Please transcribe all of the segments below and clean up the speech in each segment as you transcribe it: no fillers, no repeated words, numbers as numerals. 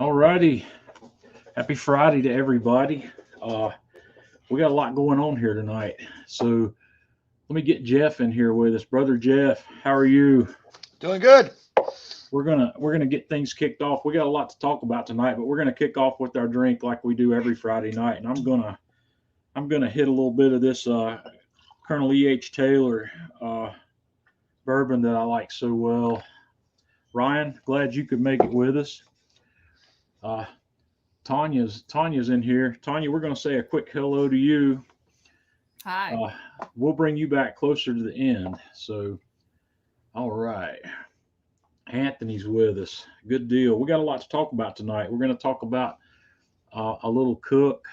All righty. Happy Friday to everybody. Uh, we got a lot going on here tonight. So let me get Jeff in here with us. Brother Jeff, how are you? Doing good. We're gonna get things kicked off. We got a lot to talk about tonight, but we're gonna kick off with our drink like we do every Friday night. And I'm gonna hit a little bit of this Colonel E.H. Taylor bourbon that I like so well. Ryan, glad you could make it with us. Uh, Tanya's in here. Tanya, we're going to say a quick hello to you. Hi. Uh, we'll bring you back closer to the end. So, all right. Anthony's with us. Good deal. We got a lot to talk about tonight. We're going to talk about a little cook.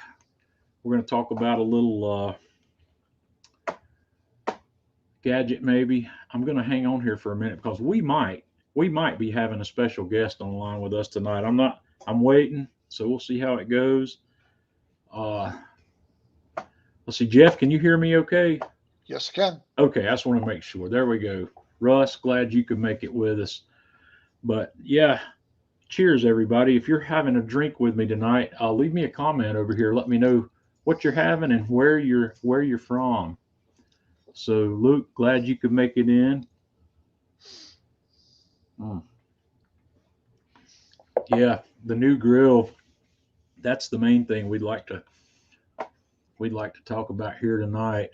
We're going to talk about a little gadget, maybe. I'm going to hang on here for a minute because we might be having a special guest on the line with us tonight. I'm waiting, so we'll see how it goes. Uh, let's see, Jeff, can you hear me okay? Yes, I can. Okay, I just want to make sure. There we go. Russ, glad you could make it with us. But yeah, cheers, everybody. If you're having a drink with me tonight, leave me a comment over here. Let me know what you're having and where you're from. So, Luke, glad you could make it in. Mm. Yeah, the new grill. That's the main thing we'd like to talk about here tonight.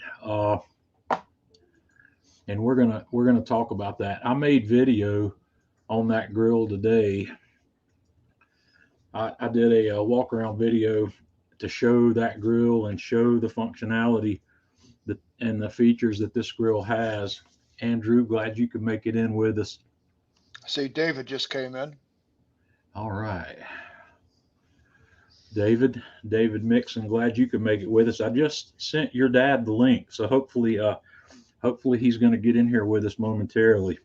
And we're gonna talk about that. I made video on that grill today. I did a walk around video to show that grill and show the functionality and the features that this grill has. Andrew, glad you could make it in with us. I see David just came in. All right, David Mixon, glad you could make it with us. I just sent your dad the link, so hopefully he's going to get in here with us momentarily.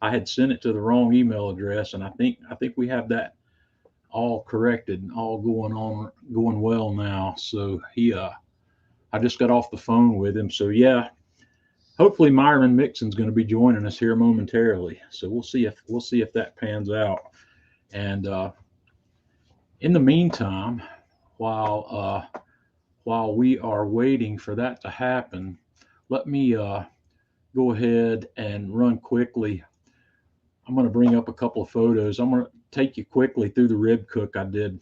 I had sent it to the wrong email address, and I think we have that all corrected and all going well now. So I just got off the phone with him. So yeah, hopefully Myron Mixon's going to be joining us here momentarily. So we'll see if that pans out. And in the meantime, while while we are waiting for that to happen, let me go ahead and run quickly. I'm going to bring up a couple of photos. I'm going to take you quickly through the rib cook I did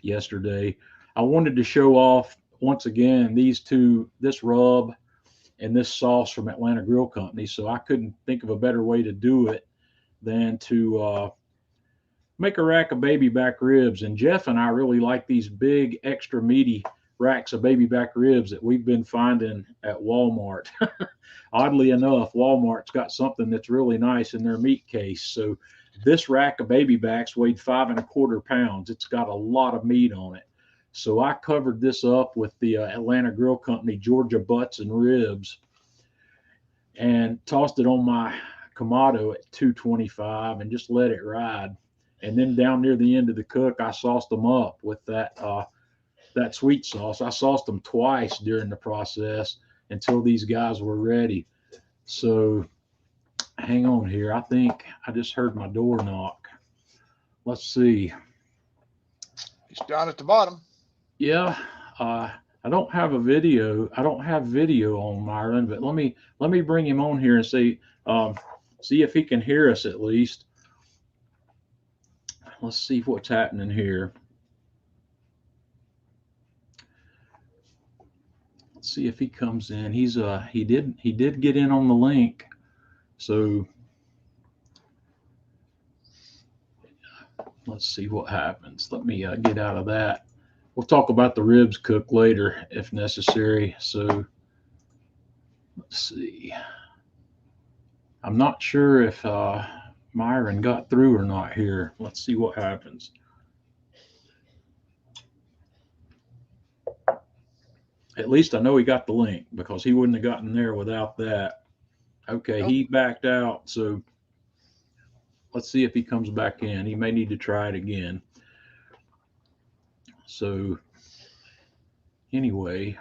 yesterday. I wanted to show off once again this rub and this sauce from Atlanta Grill Company. So I couldn't think of a better way to do it than to make a rack of baby back ribs. And Jeff and I really like these big, extra meaty racks of baby back ribs that we've been finding at Walmart. Oddly enough, Walmart's got something that's really nice in their meat case. So this rack of baby backs weighed 5.25 pounds. It's got a lot of meat on it. So I covered this up with the Atlanta Grill Company Georgia butts and ribs and tossed it on my Kamado at 225 and just let it ride. And then down near the end of the cook, I sauced them up with that sweet sauce. I sauced them twice during the process until these guys were ready. So hang on here. I think I just heard my door knock. Let's see. He's down at the bottom. Yeah, I don't have a video. I don't have video on Myron, but let me bring him on here and see if he can hear us at least. Let's see what's happening here. Let's see if he comes in. He did get in on the link. So let's see what happens. Let me get out of that. We'll talk about the ribs cook later if necessary. So let's see. I'm not sure if Myron got through or not here. Let's see what happens. At least I know he got the link because he wouldn't have gotten there without that. Okay, Nope. he backed out. So let's see if he comes back in. He may need to try it again. So anyway,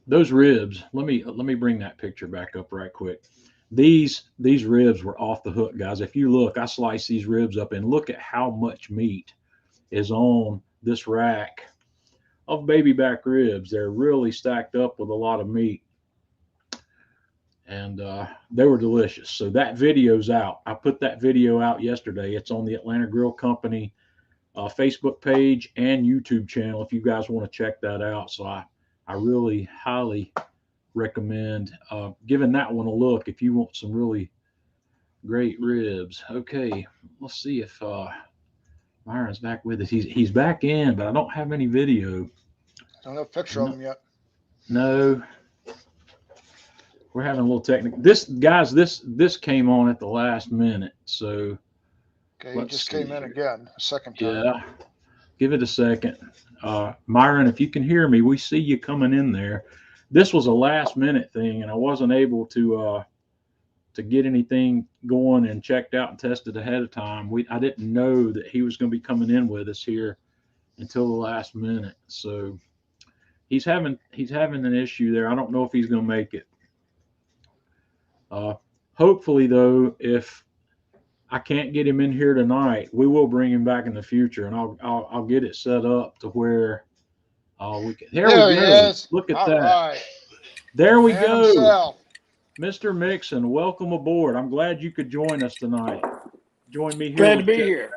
those ribs. Let me bring that picture back up right quick. These ribs were off the hook, guys. If you look, I sliced these ribs up and look at how much meat is on this rack of baby back ribs. They're really stacked up with a lot of meat, and they were delicious. So that video's out. I put that video out yesterday. It's on the Atlanta Grill Company Facebook page and YouTube channel if you guys want to check that out. So I really highly recommend giving that one a look if you want some really great ribs. Okay, let's see if Myron's back with us. He's back in, but I don't have any video. I don't have a picture of him yet. No, we're having a little technical. This came on at the last minute, so Okay, he just came in again a second time. yeah. Give it a second. Myron, if you can hear me, we see you coming in there. This was a last minute thing, and I wasn't able to get anything going and checked out and tested ahead of time. I didn't know that he was going to be coming in with us here until the last minute. So he's having an issue there. I don't know if he's going to make it. Hopefully, though, if I can't get him in here tonight, we will bring him back in the future, and I'll get it set up to where we can. There we go. Look at that. Right. There we go. Himself. Mr. Mixon, welcome aboard. I'm glad you could join us tonight. Join me here. Glad to be here.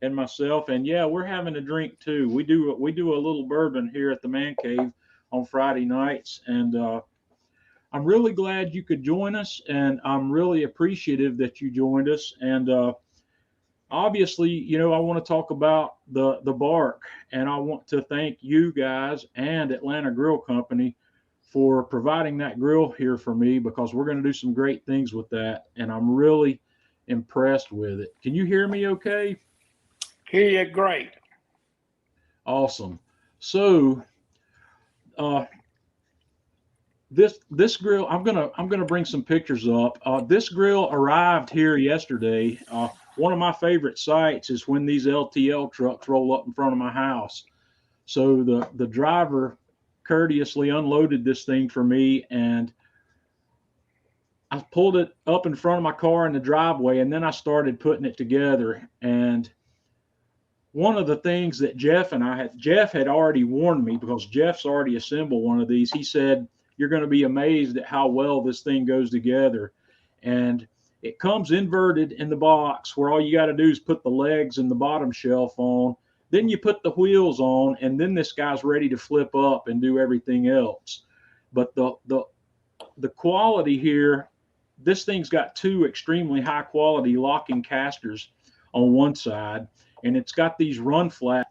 And myself, and yeah, we're having a drink too. We do a little bourbon here at the Man Cave on Friday nights, and I'm really glad you could join us, and I'm really appreciative that you joined us. And obviously, you know, I want to talk about the BARQ, and I want to thank you guys and Atlanta Grill Company for providing that grill here for me, because we're going to do some great things with that, and I'm really impressed with it. Can you hear me okay? Hear you great. Awesome. So this grill, I'm gonna bring some pictures up. This grill arrived here yesterday. One of my favorite sights is when these LTL trucks roll up in front of my house. So the driver courteously unloaded this thing for me, and I pulled it up in front of my car in the driveway, and then I started putting it together. And one of the things that Jeff had already warned me, because Jeff's already assembled one of these. He said, you're going to be amazed at how well this thing goes together. And it comes inverted in the box, where all you got to do is put the legs and the bottom shelf on. Then you put the wheels on, and then this guy's ready to flip up and do everything else. But the quality here, this thing's got two extremely high quality locking casters on one side, and it's got these run flat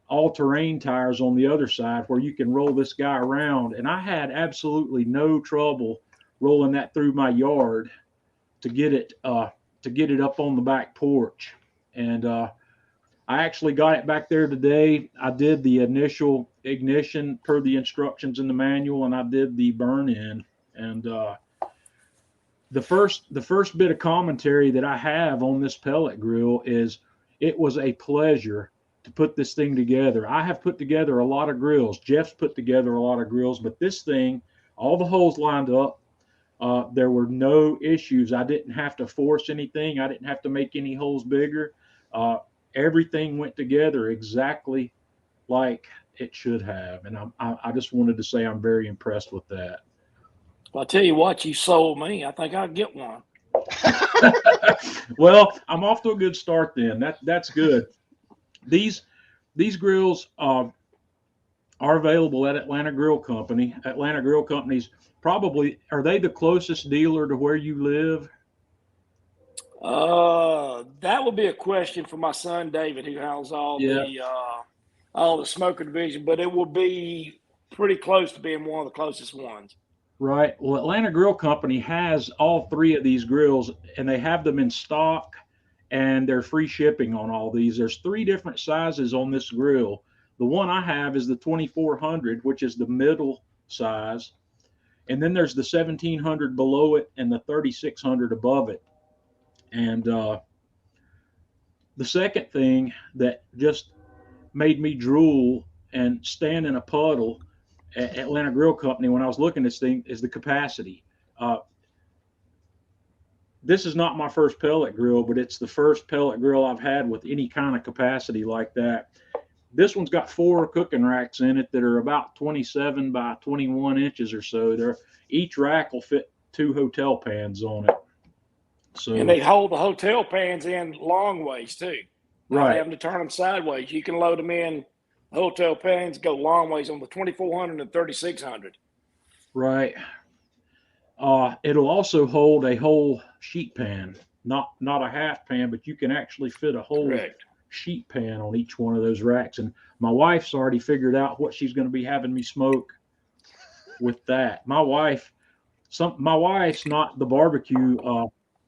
all-terrain tires on the other side where you can roll this guy around. And I had absolutely no trouble rolling that through my yard to get it up on the back porch. And I actually got it back there today. I did the initial ignition per the instructions in the manual, and I did the burn in. And the first bit of commentary that I have on this pellet grill is it was a pleasure to put this thing together. I have put together a lot of grills. Jeff's put together a lot of grills, but this thing, all the holes lined up. There were no issues. I didn't have to force anything. I didn't have to make any holes bigger. Everything went together exactly like it should have. And I just wanted to say I'm very impressed with that. Well, I'll tell you what, you sold me. I think I'll get one. Well, I'm off to a good start then. That's good. These grills are available at Atlanta Grill Company. Atlanta Grill Company's probably, are they the closest dealer to where you live? That would be a question for my son David, who handles all the smoker division, but it will be pretty close to being one of the closest ones. Right. Well, Atlanta Grill Company has all three of these grills, and they have them in stock, and they're free shipping on all these. There's three different sizes on this grill. The one I have is the 2400, which is the middle size. And then there's the 1700 below it and the 3600 above it. And the second thing that just made me drool and stand in a puddle at Atlanta Grill Company when I was looking at this thing is the capacity. this is not my first pellet grill, but it's the first pellet grill I've had with any kind of capacity like that. This one's got 4 cooking racks in it that are about 27 by 21 inches or so. Each rack will fit 2 hotel pans on it. So, and they hold the hotel pans in long ways too. Not right. having to turn them sideways. You can load them in. Hotel pans go long ways on the 2400 and 3600. Right. It'll also hold a whole sheet pan, not a half pan, but you can actually fit a whole Correct. sheet pan on each one of those racks. And my wife's already figured out what she's going to be having me smoke with that. My wife's not the barbecue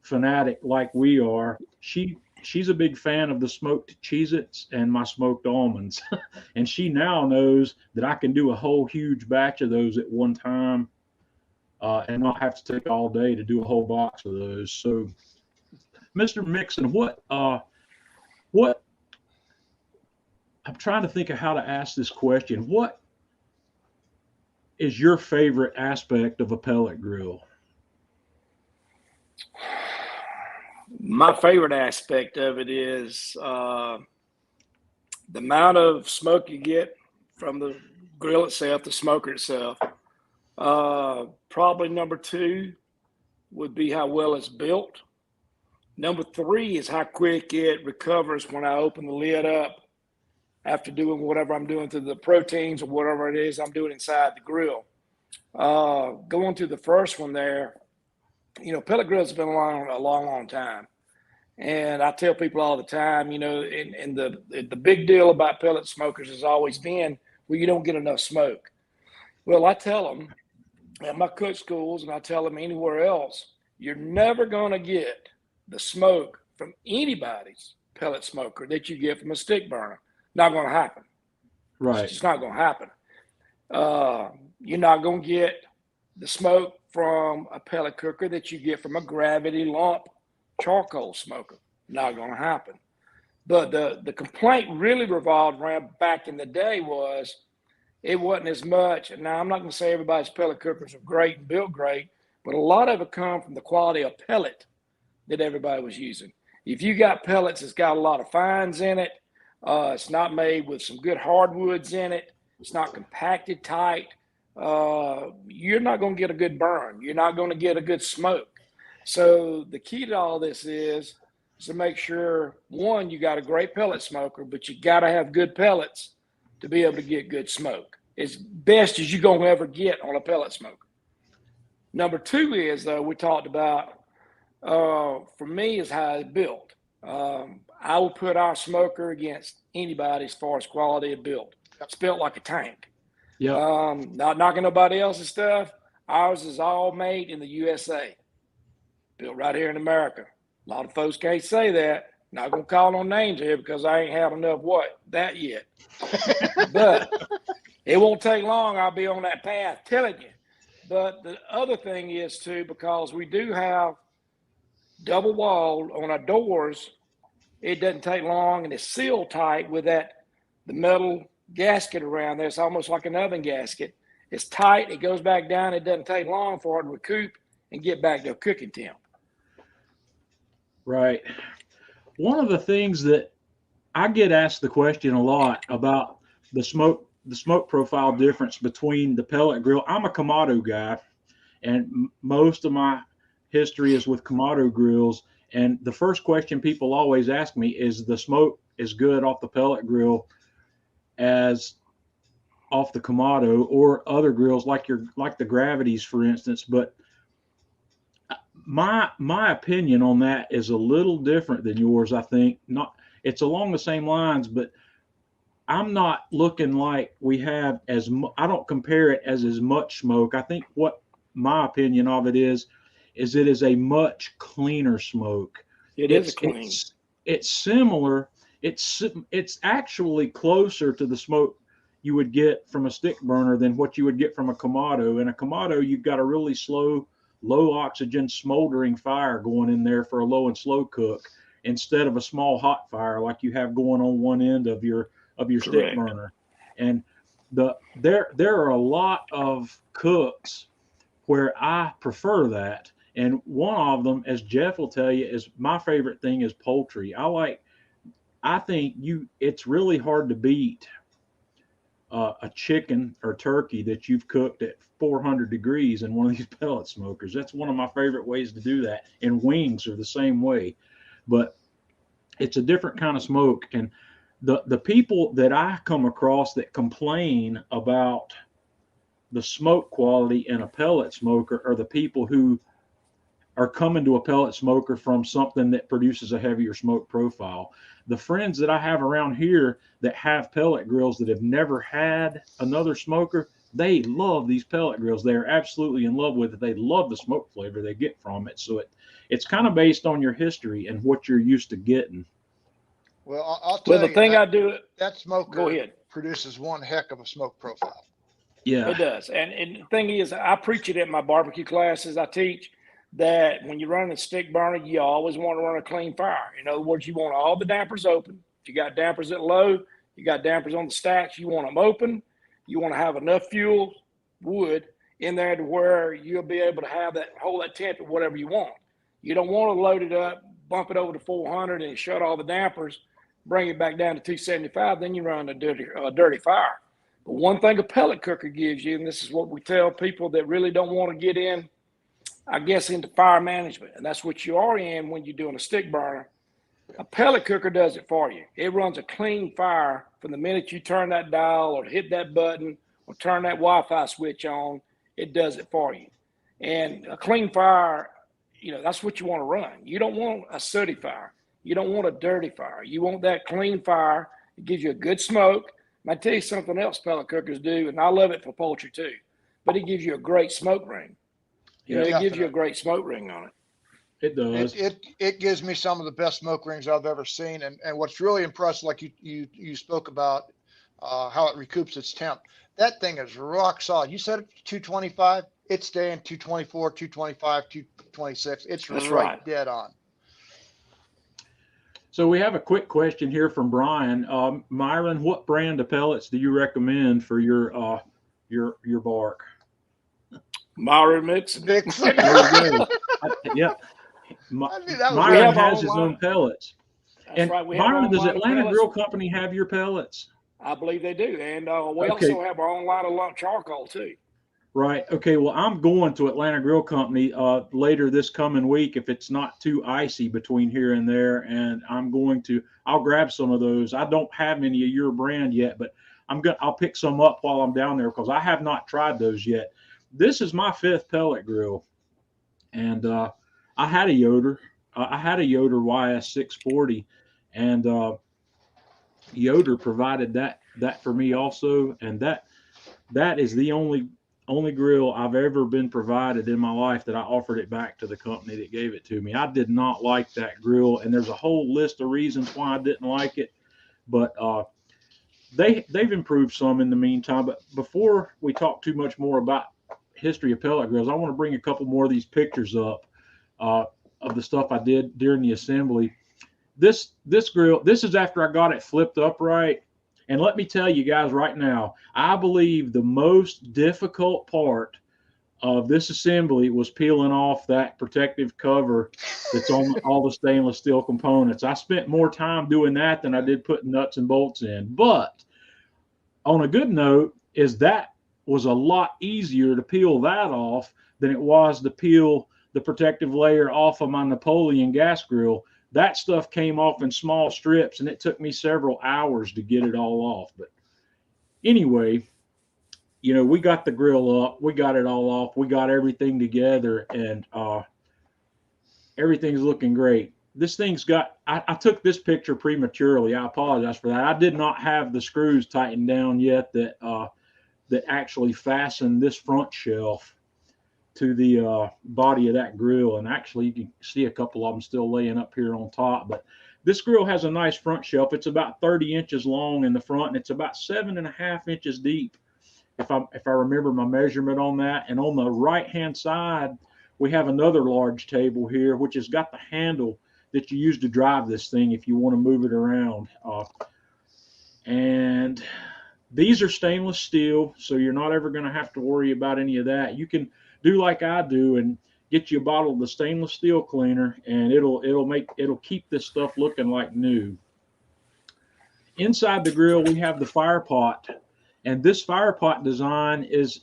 fanatic like we are. She's a big fan of the smoked Cheez-Its and my smoked almonds. And she now knows that I can do a whole huge batch of those at one time and not have to take all day to do a whole box of those. So, Mr. Mixon, what I'm trying to think of how to ask this question. What is your favorite aspect of a pellet grill? My favorite aspect of it is the amount of smoke you get from the grill itself, the smoker itself. Probably number 2 would be how well it's built. Number 3 is how quick it recovers when I open the lid up after doing whatever I'm doing to the proteins or whatever it is I'm doing inside the grill. Going to the first one there, pellet grills have been around a long time. And I tell people all the time, and the big deal about pellet smokers has always been, well, you don't get enough smoke. Well, I tell them at my cook schools, and I tell them anywhere else, you're never going to get the smoke from anybody's pellet smoker that you get from a stick burner. Not going to happen. Right. It's just not going to happen. You're not going to get the smoke from a pellet cooker that you get from a gravity lump charcoal smoker. Not going to happen. But the complaint really revolved around back in the day was it wasn't as much. And now I'm not going to say everybody's pellet cookers are great and built great, but a lot of it come from the quality of pellet that everybody was using. If you got pellets that's got a lot of fines in it, it's not made with some good hardwoods in it, it's not compacted tight, you're not going to get a good burn. You're not going to get a good smoke. So the key to all this is to make sure, one, you got a great pellet smoker, but you got to have good pellets to be able to get good smoke. As best as you're going to ever get on a pellet smoker. Number 2 is, though, we talked about, for me, is how it's built. I will put our smoker against anybody as far as quality of build. It's built like a tank. Yeah. Not knocking nobody else's stuff. Ours is all made in the USA. Built right here in America. A lot of folks can't say that. Not going to call no names here because I ain't had enough that yet. But it won't take long. I'll be on that path telling you. But the other thing is, too, because we do have double walled on our doors, it doesn't take long, and it's sealed tight with the metal gasket around there. It's almost like an oven gasket. It's tight. It goes back down. It doesn't take long for it to recoup and get back to a cooking temp. Right. One of the things that I get asked the question a lot about the smoke profile difference between the pellet grill. I'm a Kamado guy, and most of my history is with Kamado grills. And the first question people always ask me is, the smoke as good off the pellet grill as off the Kamado or other grills like the Gravities, for instance. But my opinion on that is a little different than yours. I think it's along the same lines, but I'm not looking like we have I don't compare it as much smoke. I think what my opinion of it is it is a much cleaner smoke. It's clean. It's similar. It's actually closer to the smoke you would get from a stick burner than what you would get from a Kamado. In a Kamado, you've got a really slow, low oxygen smoldering fire going in there for a low and slow cook, instead of a small hot fire like you have going on one end of your stick burner. And there are a lot of cooks where I prefer that. And one of them, as Jeff will tell you, is my favorite thing is poultry. I think it's really hard to beat a chicken or turkey that you've cooked at 400 degrees in one of these pellet smokers. That's one of my favorite ways to do that. And wings are the same way, but it's a different kind of smoke. And the people that I come across that complain about the smoke quality in a pellet smoker are the people who are coming to a pellet smoker from something that produces a heavier smoke profile. The friends that I have around here that have pellet grills that have never had another smoker, they love these pellet grills. They are absolutely in love with it. They love the smoke flavor they get from it. So it's kind of based on your history and what you're used to getting. Well, I'll tell the you, thing I do, that smoker go ahead, produces one heck of a smoke profile. Yeah, it does. And the thing is, I preach it at my barbecue classes. I teach that when you're running a stick burner, you always want to run a clean fire. In other words, you want all the dampers open. If you got dampers at low, you got dampers on the stacks, you want them open. You want to have enough fuel, wood, in there to where you'll be able to have that, hold that temp at whatever you want. You don't want to load it up, bump it over to 400 and shut all the dampers, bring it back down to 275, then you run a dirty fire. But one thing a pellet cooker gives you, and this is what we tell people that really don't want to get in, I guess, into fire management, and that's what you are in when you're doing a stick burner. A pellet cooker does it for you. It runs a clean fire from the minute you turn that dial or hit that button or turn that Wi-Fi switch on. It does it for you. And a clean fire, that's what you want to run. You don't want a sooty fire. You don't want a dirty fire. You want that clean fire. It gives you a good smoke. And I tell you something else pellet cookers do, and I love it for poultry too, but it gives you a great smoke ring. It gives you a great smoke ring on it. It does. It gives me some of the best smoke rings I've ever seen. And what's really impressive, like you spoke about how it recoups its temp. That thing is rock solid. You said 225. It's staying 224, 225, 226. It's right dead on. So we have a quick question here from Brian. Myron, what brand of pellets do you recommend for your BARQ? Myron Mixon. There you go. Yeah. Myron has his own pellets. That's and right. Myron, does Atlanta Grill Company have your pellets? I believe they do. And we also have our own line of lump charcoal too. Right. Okay. Well, I'm going to Atlanta Grill Company later this coming week if it's not too icy between here and there, and I'll grab some of those. I don't have any of your brand yet, but I'll pick some up while I'm down there because I have not tried those yet. This is my 5th pellet grill, and I had a Yoder. I had a Yoder YS640, and Yoder provided that for me also, and that is the only grill I've ever been provided in my life that I offered it back to the company that gave it to me. I did not like that grill, and there's a whole list of reasons why I didn't like it, but they've improved some in the meantime. But before we talk too much more about history of pellet grills, I want to bring a couple more of these pictures up of the stuff I did during the assembly. This grill, this is after I got it flipped upright. And let me tell you guys right now, I believe the most difficult part of this assembly was peeling off that protective cover that's on all the stainless steel components. I spent more time doing that than I did putting nuts and bolts in. But on a good note is that was a lot easier to peel that off than it was to peel the protective layer off of my Napoleon gas grill. That stuff came off in small strips, and it took me several hours to get it all off. But anyway, we got the grill up, we got it all off, we got everything together, and everything's looking great. This thing's got, I took this picture prematurely. I apologize for that. I did not have the screws tightened down yet that actually fasten this front shelf to the body of that grill. And actually you can see a couple of them still laying up here on top, but this grill has a nice front shelf. It's about 30 inches long in the front, and it's about 7.5 inches deep, if I remember my measurement on that. And on the right hand side we have another large table here, which has got the handle that you use to drive this thing if you want to move it around. And these are stainless steel, so you're not ever going to have to worry about any of that. You can do like I do, and get you a bottle of the stainless steel cleaner, and it'll keep this stuff looking like new. Inside the grill, we have the fire pot, and this fire pot design is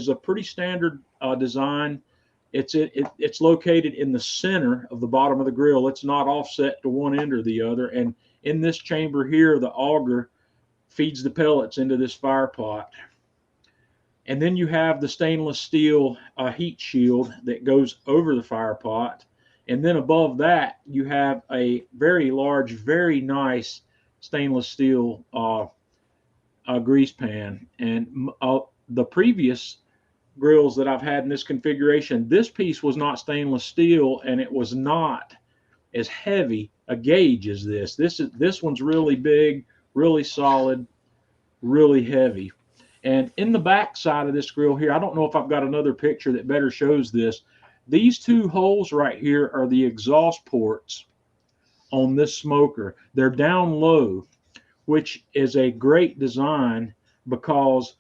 a pretty standard design. It's located in the center of the bottom of the grill. It's not offset to one end or the other. And in this chamber here, the auger feeds the pellets into this fire pot. And then you have the stainless steel heat shield that goes over the fire pot. And then above that, you have a very large, very nice stainless steel grease pan. And the previous grills that I've had in this configuration, this piece was not stainless steel, and it was not as heavy a gauge as this. This one's really big, really solid, really heavy. And in the back side of this grill here, I don't know if I've got another picture that better shows this. These two holes right here are the exhaust ports on this smoker. They're down low, which is a great design, because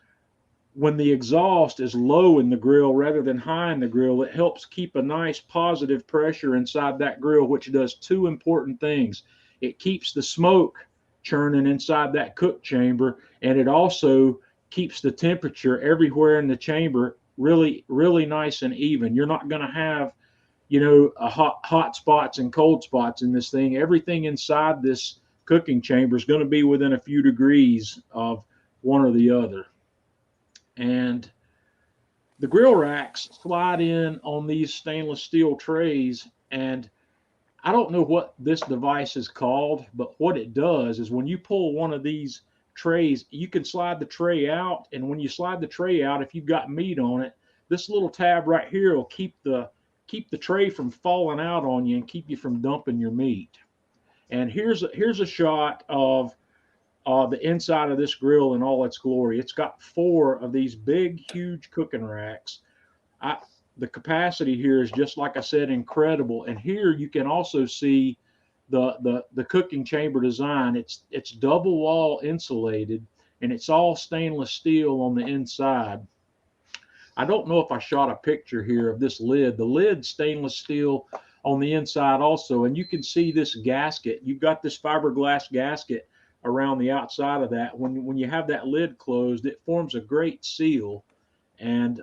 when the exhaust is low in the grill rather than high in the grill, it helps keep a nice positive pressure inside that grill, which does two important things. It keeps the smoke churning inside that cook chamber, and it also keeps the temperature everywhere in the chamber really, really nice and even. You're not going to have, hot spots and cold spots in this thing. Everything inside this cooking chamber is going to be within a few degrees of one or the other. And the grill racks slide in on these stainless steel trays, and I don't know what this device is called, but what it does is when you pull one of these trays, you can slide the tray out, and when you slide the tray out, if you've got meat on it, this little tab right here will keep the tray from falling out on you and keep you from dumping your meat. And here's a shot of the inside of this grill in all its glory. It's got 4 of these big, huge cooking racks. The capacity here is, just like I said, incredible. And here you can also see the cooking chamber design. It's double wall insulated, and it's all stainless steel on the inside. I don't know if I shot a picture here of this lid. The lid's stainless steel on the inside also, and you can see this gasket. You've got this fiberglass gasket around the outside of that. When you have that lid closed, it forms a great seal, and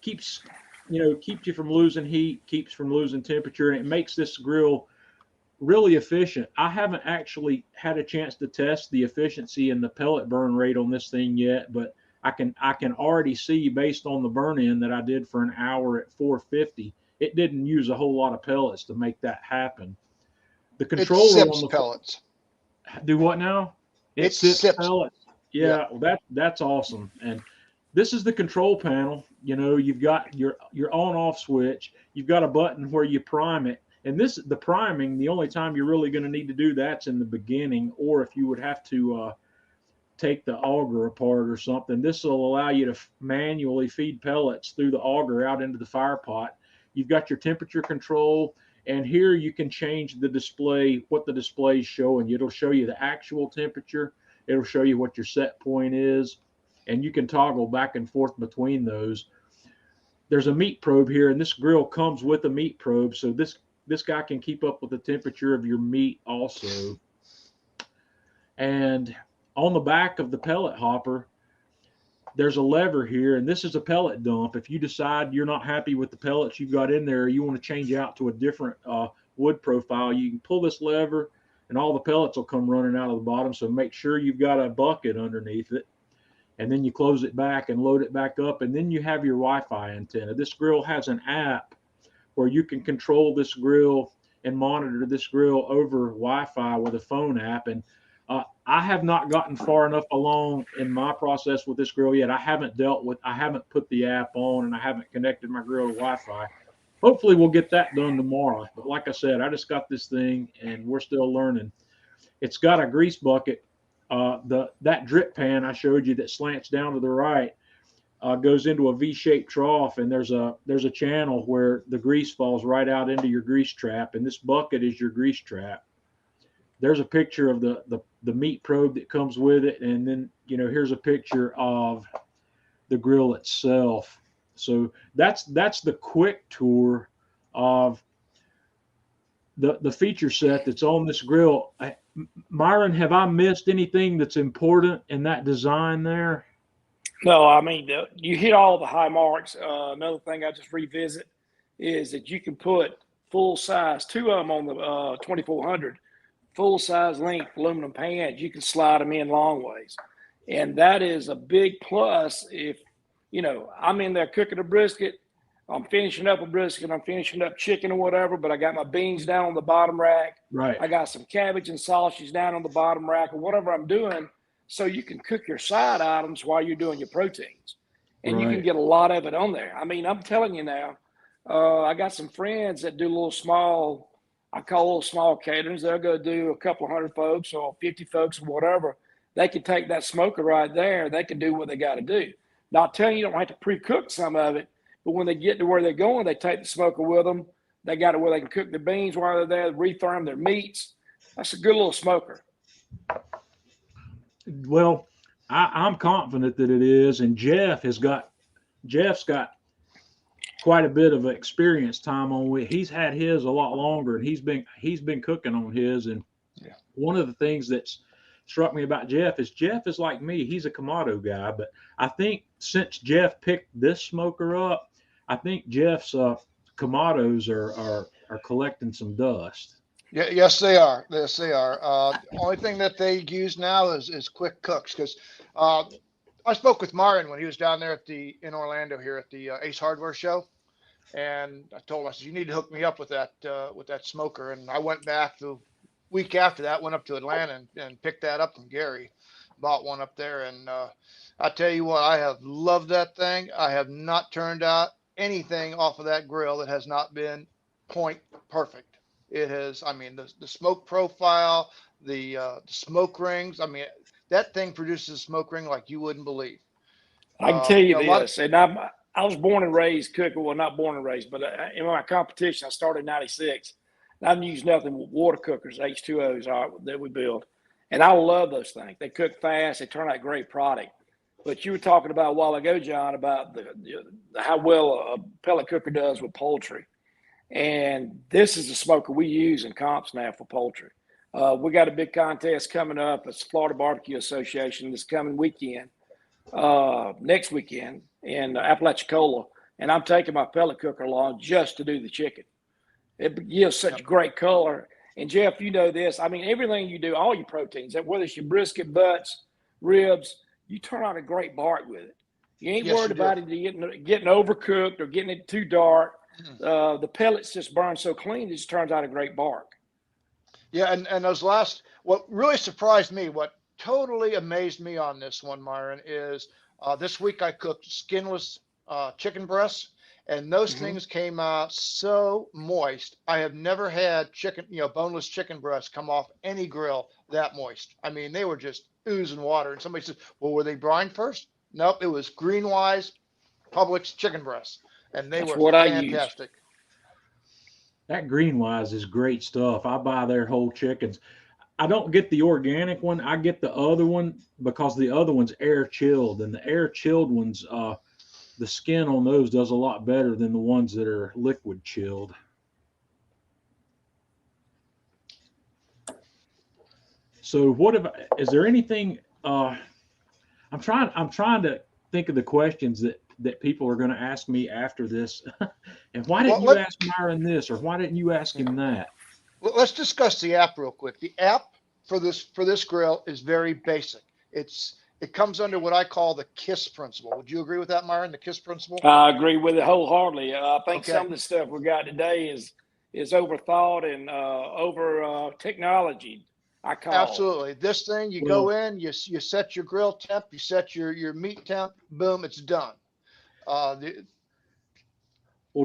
keeps you from losing heat, keeps from losing temperature, and it makes this grill really efficient. I haven't actually had a chance to test the efficiency and the pellet burn rate on this thing yet, but I can already see, based on the burn in that I did for an hour at 450, it didn't use a whole lot of pellets to make that happen. The controller on the pellets. Do what now? It sips pellets. Yeah, well, that's awesome. And this is the control panel. You've got your on-off switch. You've got a button where you prime it. And the priming, the only time you're really going to need to do that's in the beginning, or if you would have to take the auger apart or something. This will allow you to manually feed pellets through the auger out into the fire pot. You've got your temperature control, and here you can change the display, what the display is showing. It'll show you the actual temperature. It'll show you what your set point is, and you can toggle back and forth between those. There's a meat probe here, and this grill comes with a meat probe, so this guy can keep up with the temperature of your meat also. And on the back of the pellet hopper, there's a lever here, and this is a pellet dump. If you decide you're not happy with the pellets you've got in there, you want to change out to a different wood profile, you can pull this lever, and all the pellets will come running out of the bottom. So make sure you've got a bucket underneath it, and then you close it back and load it back up, and then you have your Wi-Fi antenna. This grill has an app where you can control this grill and monitor this grill over Wi-Fi with a phone app. And I have not gotten far enough along in my process with this grill yet. I haven't put the app on, and I haven't connected my grill to Wi-Fi. Hopefully we'll get that done tomorrow. But like I said, I just got this thing, and we're still learning. It's got a grease bucket. That drip pan I showed you that slants down to the right goes into a V-shaped trough, and there's a channel where the grease falls right out into your grease trap, and this bucket is your grease trap. There's a picture of the meat probe that comes with it, and then here's a picture of the grill itself. So that's the quick tour of the feature set that's on this grill. Myron, have I missed anything that's important in that design there? No, I mean, you hit all the high marks. Another thing I just revisit is that you can put full size, 2 of them on the 2400, full size length aluminum pans. You can slide them in long ways. And that is a big plus if, you know, I'm in there cooking a brisket, I'm finishing up a brisket, I'm finishing up chicken or whatever, but I got my beans down on the bottom rack. Right. I got some cabbage and sausage down on the bottom rack or whatever I'm doing. So you can cook your side items while you're doing your proteins. And you can get a lot of it on there. I mean, I'm telling you now, I got some friends that do little small, I call little small caterings. They'll go do a couple 100 folks or 50 folks or whatever. They can take that smoker right there. They can do what they got to do. Not telling you don't have to pre-cook some of it, but when they get to where they're going, they take the smoker with them. They got it where they can cook their beans while they're there, retherm their meats. That's a good little smoker. Well, I'm confident that it is, and Jeff's got quite a bit of experience time on it. He's had his a lot longer, and he's been cooking on his. And one of the things that's struck me about Jeff is like me. He's a Kamado guy, but I think since Jeff picked this smoker up, I think Jeff's Kamados are collecting some dust. Yeah, yes, they are. Yes, they are. Only thing that they use now is quick cooks, because I spoke with Myron when he was down there in Orlando here at the Ace Hardware show, and I told him, I said, you need to hook me up with that smoker. And I went back the week after that, went up to Atlanta and picked that up from Gary, bought one up there, and I tell you what, I have loved that thing. I have not turned out anything off of that grill that has not been point perfect. It has, I mean, the smoke profile, the smoke rings. I mean, that thing produces a smoke ring like you wouldn't believe. I can tell you this, and I was born and raised cooking. Well, not born and raised, but in my competition, I started in '96. I've used nothing but water cookers, H2Os that we build. And I love those things. They cook fast. They turn out great product. But you were talking about a while ago, John, about how well a pellet cooker does with poultry. And this is the smoker we use in comps now for poultry. We got a big contest coming up. It's Florida Barbecue Association this coming weekend, next weekend in Apalachicola. And I'm taking my pellet cooker along just to do the chicken. It gives such great color. And Jeff, you know this. I mean, everything you do, all your proteins, whether it's your brisket, butts, ribs, you turn out a great bark with it. You ain't worried about it getting overcooked or getting it too dark. The pellets just burn so clean, it just turns out a great bark. Yeah, and what really surprised me, what totally amazed me on this one, Myron, is this week I cooked skinless chicken breasts, and those things came out so moist. I have never had boneless chicken breasts come off any grill that moist. I mean, they were just oozing water. And somebody says, well, were they brined first? Nope, it was Greenwise Publix chicken breasts, and they were fantastic. That Greenwise is great stuff. I buy their whole chickens. I don't get the organic one. I get the other one because the other one's air chilled, and the air chilled ones, the skin on those does a lot better than the ones that are liquid chilled. So is there anything, I'm trying to think of the questions that people are going to ask me after this. And why didn't you ask Myron this, or why didn't you ask him that? Well, let's discuss the app real quick. The app for this grill is very basic. It comes under what I call the KISS principle. Would you agree with that, Myron? The KISS principle? I agree with it wholeheartedly. I think some of the stuff we got today is overthought and over technology. I call absolutely. This thing, you go in, you set your grill temp, you set your meat temp, boom, it's done.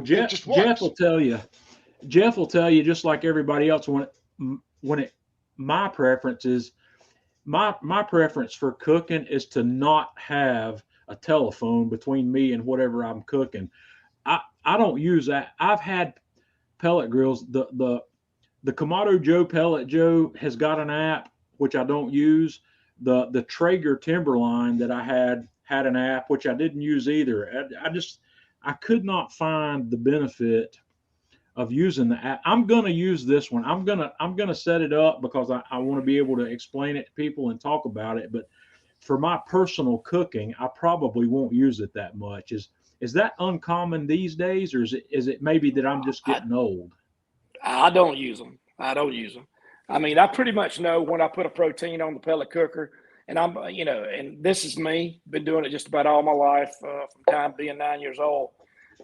Jeff will tell you. Jeff will tell you, just like everybody else, my preference for cooking is to not have a telephone between me and whatever I'm cooking. I don't use that. I've had pellet grills. The Kamado Joe Pellet Joe has got an app, which I don't use. The Traeger Timberline that I had an app, which I didn't use either. I could not find the benefit of using the app. I'm going to use this one. I'm gonna set it up because I want to be able to explain it to people and talk about it. But for my personal cooking, I probably won't use it that much. Is that uncommon these days, or is it maybe that I'm just getting old? I don't use them. I don't use them. I mean, I pretty much know when I put a protein on the pellet cooker, and I'm, and this is me, been doing it just about all my life from time being 9 years old.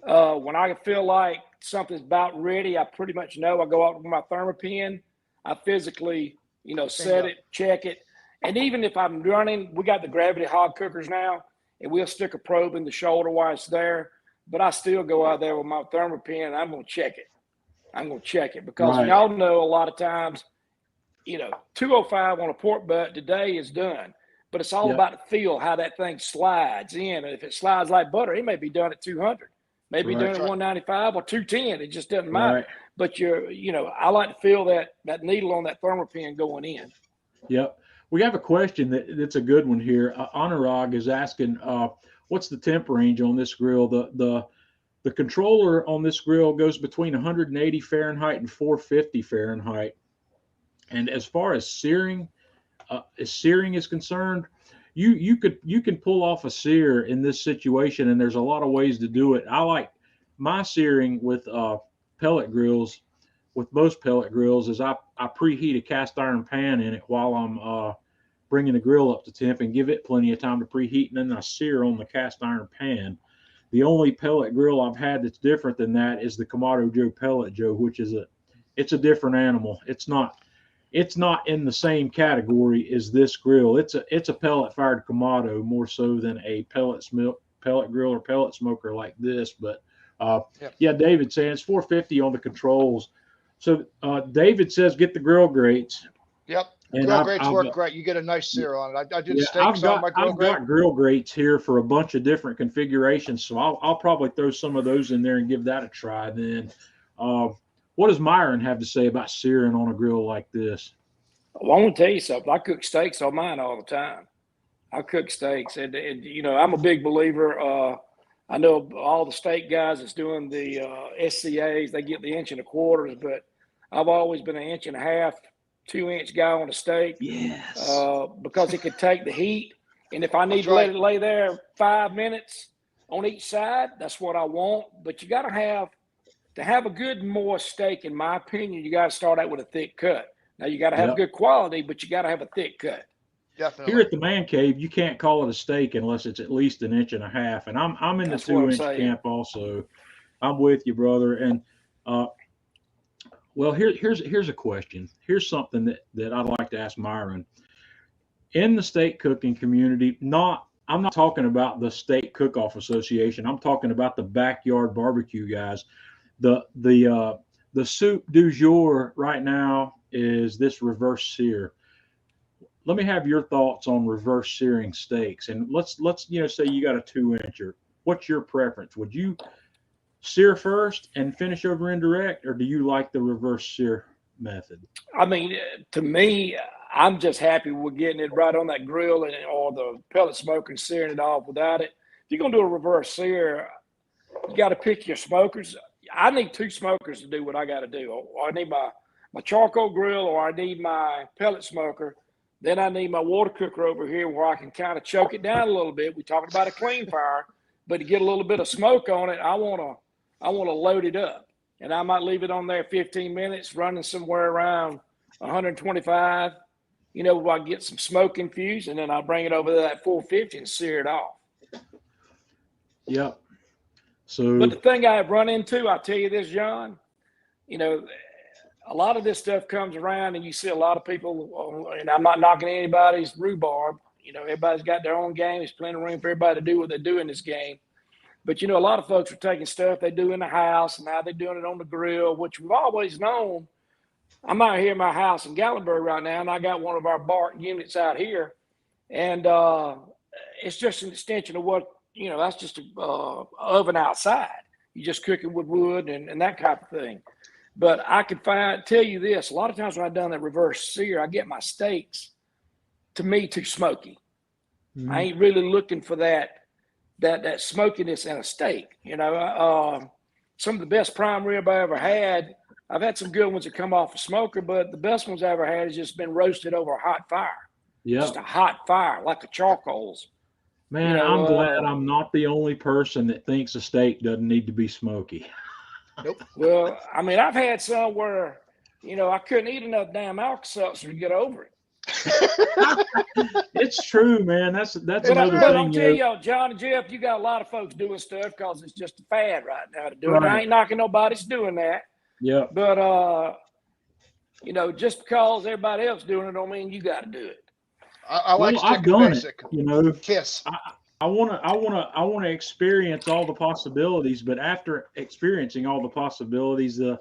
When I feel like something's about ready, I pretty much know. I go out with my thermopin. I physically, set it, check it. And even if I'm running, we got the gravity hog cookers now, and we'll stick a probe in the shoulder while it's there. But I still go out there with my thermopin, and I'm going to check it. I'm going to check it because Right. y'all know a lot of times, 205 on a pork butt today is done. But it's all Yep. about the feel, how that thing slides in. And if it slides like butter, it may be done at 200. Maybe Right. doing it 195 or 210. It just doesn't matter. Right. But I like to feel that needle on that thermopin going in. Yep. We have a question that's a good one here. Anurag is asking, what's the temp range on this grill? The controller on this grill goes between 180 Fahrenheit and 450 Fahrenheit. And as far as searing is concerned, you can pull off a sear in this situation, and there's a lot of ways to do it. I like my searing with pellet grills. With most pellet grills, is I preheat a cast iron pan in it while I'm bringing the grill up to temp and give it plenty of time to preheat, and then I sear on the cast iron pan. The only pellet grill I've had that's different than that is the Kamado Joe Pellet Joe, which is it's a different animal. It's not in the same category as this grill. It's a pellet fired Kamado more so than a pellet grill or pellet smoker like this. But yeah, David saying it's 450 on the controls. So David says get the grill grates. Yep. And Grill grates work great. You get a nice sear on it. I did steaks on my grill grate. I've got grill grates here for a bunch of different configurations, so I'll probably throw some of those in there and give that a try. Then, what does Myron have to say about searing on a grill like this? Well, I want to tell you something. I cook steaks on mine all the time. I cook steaks, and I'm a big believer. I know all the steak guys that's doing the SCAs. They get the 1 1/4 inches, but I've always been an 1.5 inch, 2-inch guy on a steak. Yes. Because it can take the heat, and if I need to let it lay there 5 minutes on each side, that's what I want. But you got to have a good moist steak. In my opinion, you got to start out with a thick cut. Now you got to have good quality, but you got to have a thick cut. Definitely. Here at the Man Cave, you can't call it a steak unless it's at least 1.5 inches, and I'm in the 2-inch camp also. I'm with you, brother. And well, here's a question. Here's something that I'd like to ask Myron. In the steak cooking community, I'm not talking about the Steak Cook-Off Association. I'm talking about the backyard barbecue guys. The soup du jour right now is this reverse sear. Let me have your thoughts on reverse searing steaks. And let's say you got a 2-incher. What's your preference? Would you sear first and finish over indirect, or do you like the reverse sear method? I mean, to me, I'm just happy we're getting it right on that grill or the pellet smoker and searing it off without it. If you're going to do a reverse sear, you got to pick your smokers. I need 2 smokers to do what I got to do. I need my charcoal grill, or I need my pellet smoker. Then I need my water cooker over here where I can kind of choke it down a little bit. We're talking about a clean fire, but to get a little bit of smoke on it, I want to load it up. And I might leave it on there 15 minutes, running somewhere around 125, where I get some smoke infused, and then I'll bring it over to that 450 and sear it off. Yep. So, but the thing I run into, I'll tell you this, John, a lot of this stuff comes around, and you see a lot of people, and I'm not knocking anybody's rhubarb. Everybody's got their own game. There's plenty of room for everybody to do what they do in this game. But, a lot of folks are taking stuff they do in the house, and now they're doing it on the grill, which we've always known. I'm out here in my house in Gatlinburg right now, and I got one of our BARQ units out here. And it's just an extension of what, that's just an oven outside. You're just cooking with wood and that type of thing. But I could tell you this, a lot of times when I've done that reverse sear, I get my steaks, to me, too smoky. Mm-hmm. I ain't really looking for that smokiness in a steak. some of the best prime rib I ever had. I've had some good ones that come off a smoker, but the best ones I ever had has just been roasted over a hot fire. Yeah. Just a hot fire, like a charcoals. Man, I'm glad I'm not the only person that thinks a steak doesn't need to be smoky. Nope. Well, I mean, I've had some where, I couldn't eat enough damn Alka-Seltzer to get over it. It's true, man. That's But another I'm thing. telling y'all, John and Jeff, you got a lot of folks doing stuff because it's just a fad right now to do it. Right. I ain't knocking nobody's doing that. Yeah. But just because everybody else doing it don't mean you got to do it. I like I've sticking done basic. it. Kiss. I want to experience all the possibilities, but after experiencing all the possibilities, the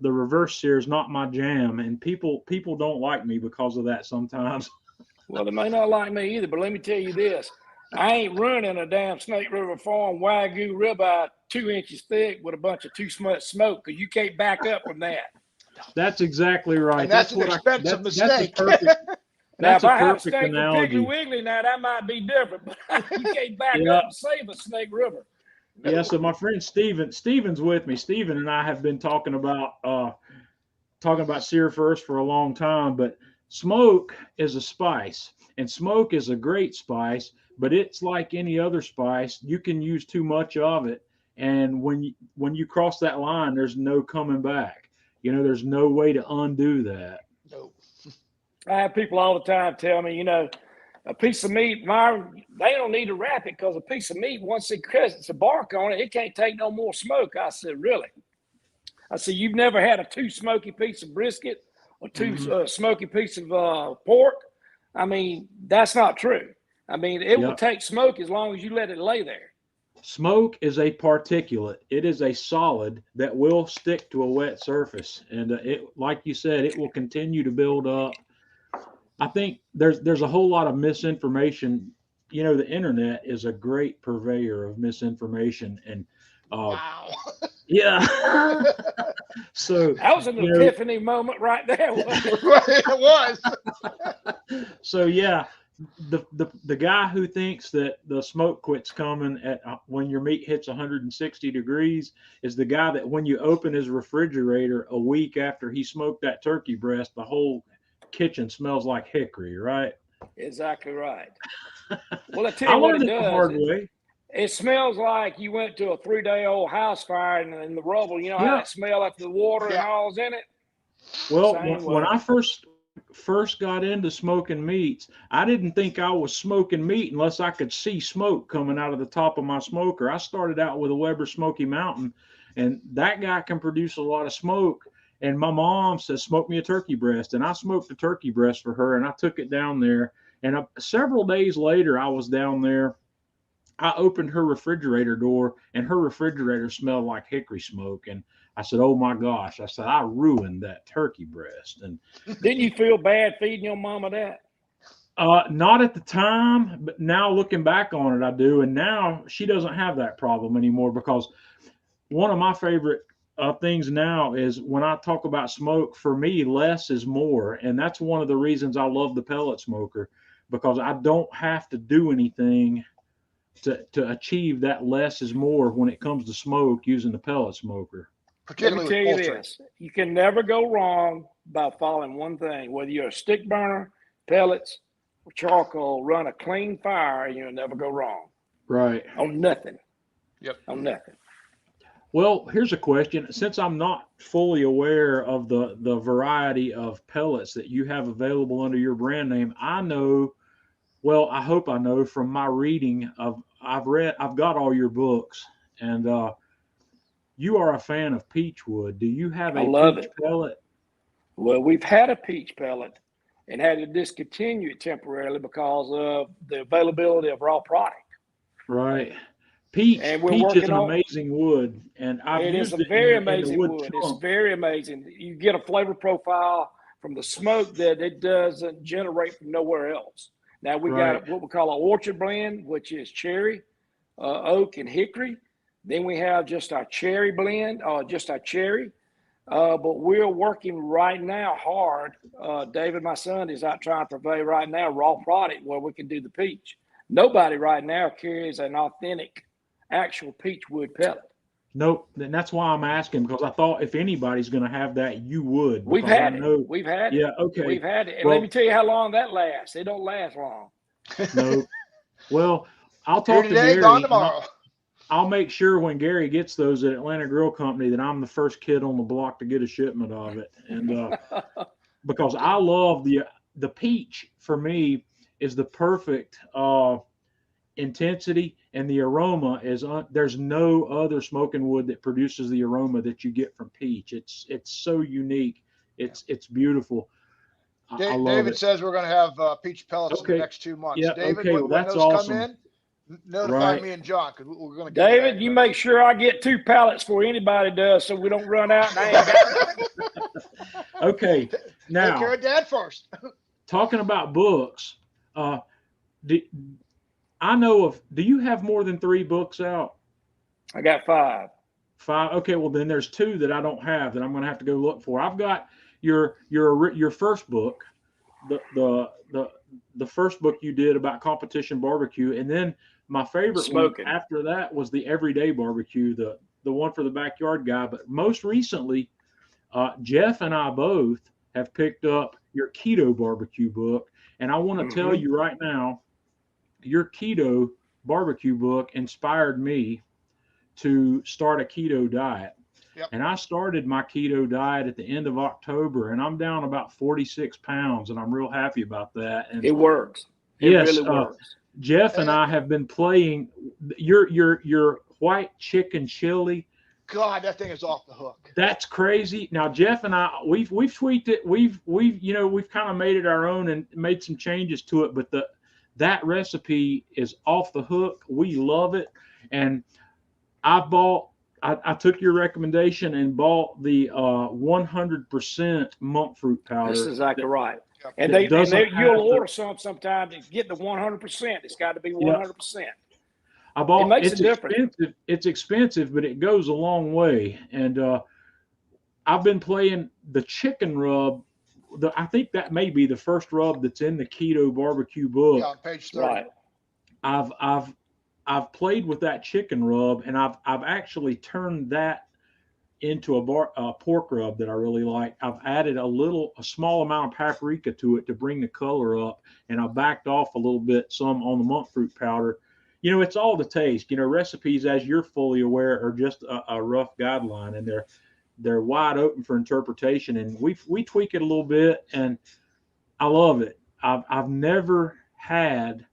reverse sear is not my jam, and people don't like me because of that sometimes. Well, they may not like me either, but let me tell you this. I ain't running a damn Snake River Farm Wagyu ribeye 2 inches thick with a bunch of too much smoke, because you can't back up from that. That's exactly right. And that's an expensive mistake. Now, if I had a perfect steak with analogy. Piggly Wiggly, now that might be different, but you can't back Yeah. up and save a Snake River. Yeah, so my friend Steven's with me. Steven and I have been talking about sear first for a long time, but smoke is a spice, and smoke is a great spice, but it's like any other spice. You can use too much of it, and when you cross that line, there's no coming back. There's no way to undo that. Nope. I have people all the time tell me, a piece of meat, Myron, they don't need to wrap it, because a piece of meat, once it cuts the bark on it, it can't take no more smoke. I said, really? I said, you've never had a too smoky piece of brisket or too smoky piece of pork? I mean, that's not true. I mean, it will take smoke as long as you let it lay there. Smoke is a particulate. It is a solid that will stick to a wet surface, and it, like you said, it will continue to build up. I think there's a whole lot of misinformation. The internet is a great purveyor of misinformation, and wow. Yeah. So that was an epiphany moment right there. It was. So yeah, the guy who thinks that the smoke quits coming at when your meat hits 160 degrees is the guy that when you open his refrigerator a week after he smoked that turkey breast, the whole kitchen smells like hickory, right? Exactly right. Well, I tell you what it does. The hard way. It smells like you went to a 3-day-old house fire and the rubble. You know how it smell after the water and all's in it? Well, when I first got into smoking meats, I didn't think I was smoking meat unless I could see smoke coming out of the top of my smoker. I started out with a Weber Smoky Mountain, and that guy can produce a lot of smoke. And my mom says, smoke me a turkey breast. And I smoked a turkey breast for her, and I took it down there. And several days later, I was down there. I opened her refrigerator door, and her refrigerator smelled like hickory smoke. And I said, oh, my gosh. I said, I ruined that turkey breast. And didn't you feel bad feeding your mama that? Not at the time, but now looking back on it, I do. And now she doesn't have that problem anymore, because one of my favorite things now is when I talk about smoke, for me, less is more. And that's one of the reasons I love the pellet smoker, because I don't have to do anything to achieve that less is more when it comes to smoke using the pellet smoker. Let me tell you this, you can never go wrong by following one thing. Whether you're a stick burner, pellets, or charcoal, run a clean fire and you'll never go wrong. Right. On nothing. Yep. On nothing. Well, here's a question. Since I'm not fully aware of the variety of pellets that you have available under your brand name, I hope I know from my reading I've got all your books, and you are a fan of peach wood. Do you have a peach pellet? Well, we've had a peach pellet and had to discontinue it temporarily because of the availability of raw product. Right. Peach is an amazing wood, and I've used it. It is a very amazing wood. It's very amazing. You get a flavor profile from the smoke that it doesn't generate from nowhere else. Now we got what we call an orchard blend, which is cherry, oak, and hickory. Then we have just our cherry blend, just our cherry. But we're working right now hard. David, my son, is out trying to purvey right now raw product where we can do the peach. Nobody right now carries an authentic, actual peach wood pellet. Nope. And that's why I'm asking, because I thought if anybody's going to have that, you would. We've Because I had it. know. We've had Yeah. it. Okay. We've had it. And Well, let me tell you how long that lasts. It don't last long. no. Well, I'll Here talk to today, Gary. gone tomorrow. I'll make sure when Gary gets those at Atlanta Grill Company that I'm the first kid on the block to get a shipment of it. And because I love the peach, for me, is the perfect intensity, and the aroma is there's no other smoking wood that produces the aroma that you get from peach. It's so unique. It's beautiful. I love David it. says we're going to have peach pellets in the Okay. next 2 months. Yeah. David, Okay. Well, when that's those awesome. come in, notify Right. me and John, because we're going to get David, you make sure I get 2 pallets before anybody does, so we don't run out and I ain't got nothing. Okay. Now, take care of Dad first. talking about books, I know of. Do you have more than 3 books out? I got 5. 5. Okay. Well, then there's 2 that I don't have that I'm going to have to go look for. I've got your first book, the first book you did about competition barbecue, and then my favorite Smoking. one after that was the everyday barbecue, the one for the backyard guy. But most recently, Jeff and I both have picked up your keto barbecue book, and I want to tell you right now, your keto barbecue book inspired me to start a keto diet. Yep. And I started my keto diet at the end of October, and I'm down about 46 pounds, and I'm real happy about that. And it works. It yes, really works. Jeff and I have been playing your white chicken chili. God, that thing is off the hook. That's crazy. Now, Jeff and I, we've tweaked it. We've kind of made it our own and made some changes to it. But that recipe is off the hook. We love it. And I took your recommendation and bought the 100% monk fruit powder. That's exactly right. And you'll order sometime to get the 100%. It's got to be 100%. I bought. It makes it's a difference. Expensive. It's expensive, but it goes a long way. And I've been playing the chicken rub. I think that may be the first rub that's in the keto barbecue book. Yeah, on page 30. Right. I've played with that chicken rub, and I've actually turned that into a pork rub that I really like. I've added a small amount of paprika to it to bring the color up, and I backed off a little bit some on the monk fruit powder. It's all the taste. Recipes, as you're fully aware, are just a rough guideline, and they're wide open for interpretation. And we tweak it a little bit, and I love it. I've never had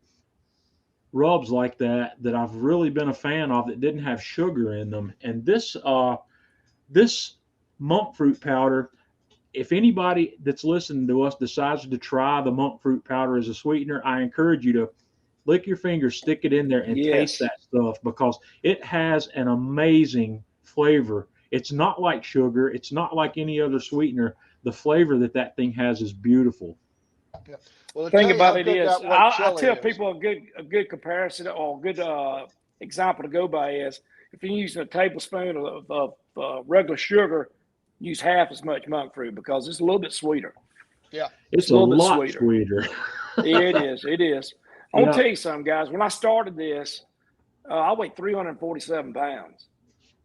rubs like that I've really been a fan of that didn't have sugar in them. And this monk fruit powder, if anybody that's listening to us decides to try the monk fruit powder as a sweetener, I encourage you to lick your fingers, stick it in there, and taste that stuff, because it has an amazing flavor. It's not like sugar. It's not like any other sweetener. The flavor that thing has is beautiful. Yeah. Well, the thing about it is, I tell people a good comparison or a good example to go by is if you're using a tablespoon of regular sugar, use half as much monk fruit, because it's a little bit sweeter. Yeah, it's a lot sweeter. It is. It is. I'm gonna tell you something, guys. When I started this, I weighed 347 pounds,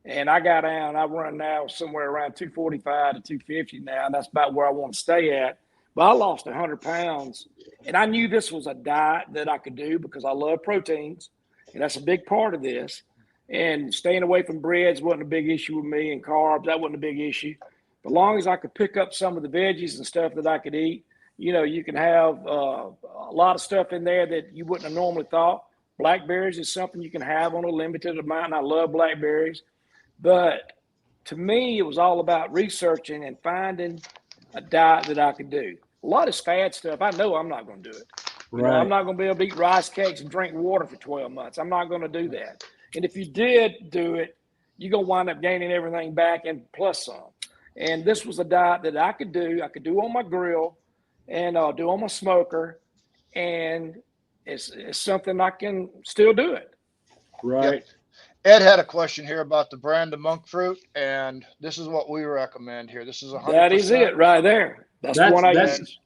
and I got down. I run now somewhere around 245 to 250 now, and that's about where I want to stay at. But I lost 100 pounds, and I knew this was a diet that I could do because I love proteins, and that's a big part of this. And staying away from breads wasn't a big issue with me, and carbs, that wasn't a big issue. But as long as I could pick up some of the veggies and stuff that I could eat, you can have a lot of stuff in there that you wouldn't have normally thought. Blackberries is something you can have on a limited amount, and I love blackberries. But to me, it was all about researching and finding a diet that I could do. A lot of fad stuff, I know I'm not going to do it. Right. I'm not going to be able to eat rice cakes and drink water for 12 months. I'm not going to do that. And if you did do it, you're going to wind up gaining everything back and plus some. And this was a diet that I could do. I could do on my grill and do on my smoker. And it's something I can still do it. Right. Yep. Ed had a question here about the brand of monk fruit, and this is what we recommend here. This is 100%. That is it right there. That's the one I use.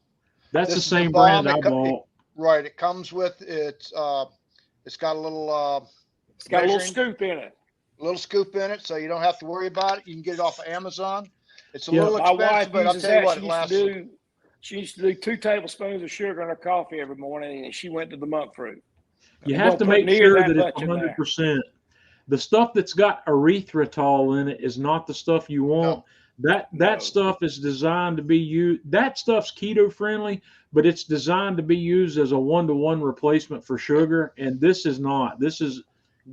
That's the same brand I bought. Right. It comes with it's got a little it's got a little scoop in it. A little scoop in it, so you don't have to worry about it. You can get it off of Amazon. It's a Yeah. little My wife expensive, but I'll uses tell you that. what, it lasts. She used to do 2 tablespoons of sugar in her coffee every morning, and she went to the monk fruit. You It have don't to put make near sure that that it's much in there. 100%. The stuff that's got erythritol in it is not the stuff you want. No. That stuff is designed to be used. That stuff's keto friendly, but it's designed to be used as a 1-to-1 replacement for sugar. And this is not. This is,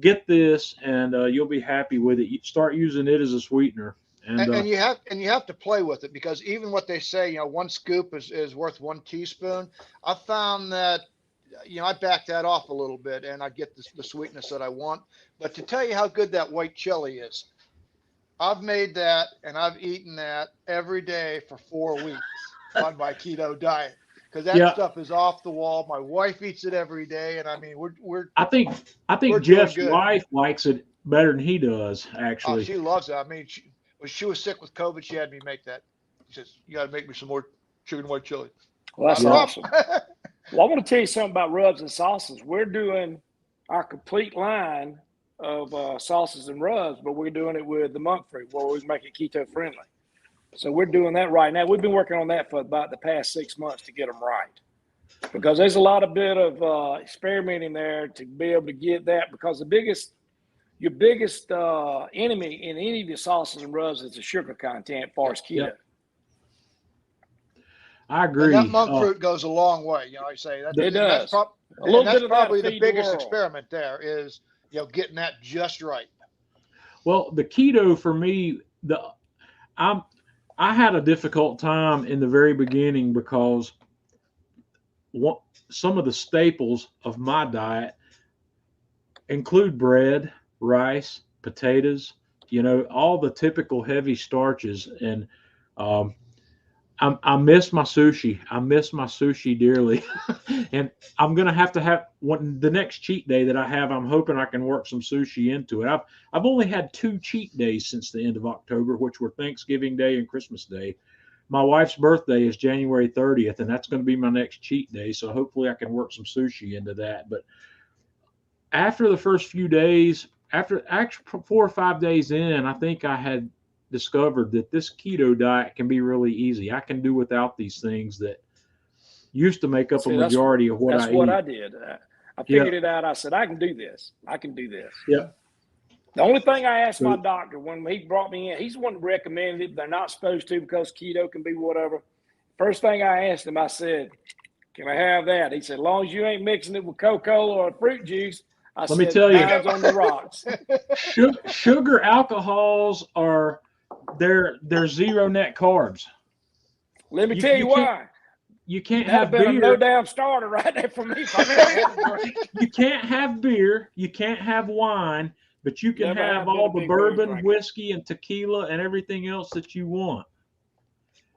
get this, and you'll be happy with it. You start using it as a sweetener. And you have to play with it, because even what they say, 1 scoop is worth 1 teaspoon. I found that, I back that off a little bit, and I get the sweetness that I want. But to tell you how good that white chili is, I've made that and I've eaten that every day for 4 weeks on my keto diet, because that stuff is off the wall. My wife eats it every day, and I mean, I think we're Jeff's doing good. wife likes it better than he does, Oh, actually. she loves it. I mean, when she was sick with COVID, she had me make that. She says, "You got to make me some more chicken white chili." Well, that's Yeah. awesome. Well, I want to tell you something about rubs and sauces. We're doing our complete line of sauces and rubs, but we're doing it with the monk fruit, where we make it keto friendly. So we're doing that right now. We've been working on that for about the past 6 months to get them right, because there's a lot of bit of experimenting there to be able to get that, because your biggest enemy in any of your sauces and rubs is the sugar content as far as keto. Yep. I agree. And that monk fruit goes a long way. I say that. It does. That's probably the biggest experiment there is, getting that just right. Well, the keto for me, I had a difficult time in the very beginning, because some of the staples of my diet include bread, rice, potatoes, all the typical heavy starches. And I miss my sushi. I miss my sushi dearly. And I'm going to have the next cheat day that I have, I'm hoping I can work some sushi into it. I've only had 2 cheat days since the end of October, which were Thanksgiving Day and Christmas Day. My wife's birthday is January 30th, and that's going to be my next cheat day. So hopefully I can work some sushi into that. But after the first few days, after actually 4 or 5 days in, I think I had discovered that this keto diet can be really easy. I can do without these things that used to make up a majority of what I eat. That's what I did. I figured it out. I said, I can do this. I can do this. Yeah. The only thing I asked my doctor when he brought me in, he's the one that recommended it. They're not supposed to, because keto can be whatever. First thing I asked him, I said, can I have that? He said, as long as you ain't mixing it with Coca-Cola or fruit juice. Let me tell you, on the rocks. Sugar alcohols are they're zero net carbs. Let me tell you why. You can't have beer. A no damn starter right there for me. You can't have beer. You can't have wine, but you can have all the bourbon, whiskey, and tequila and everything else that you want.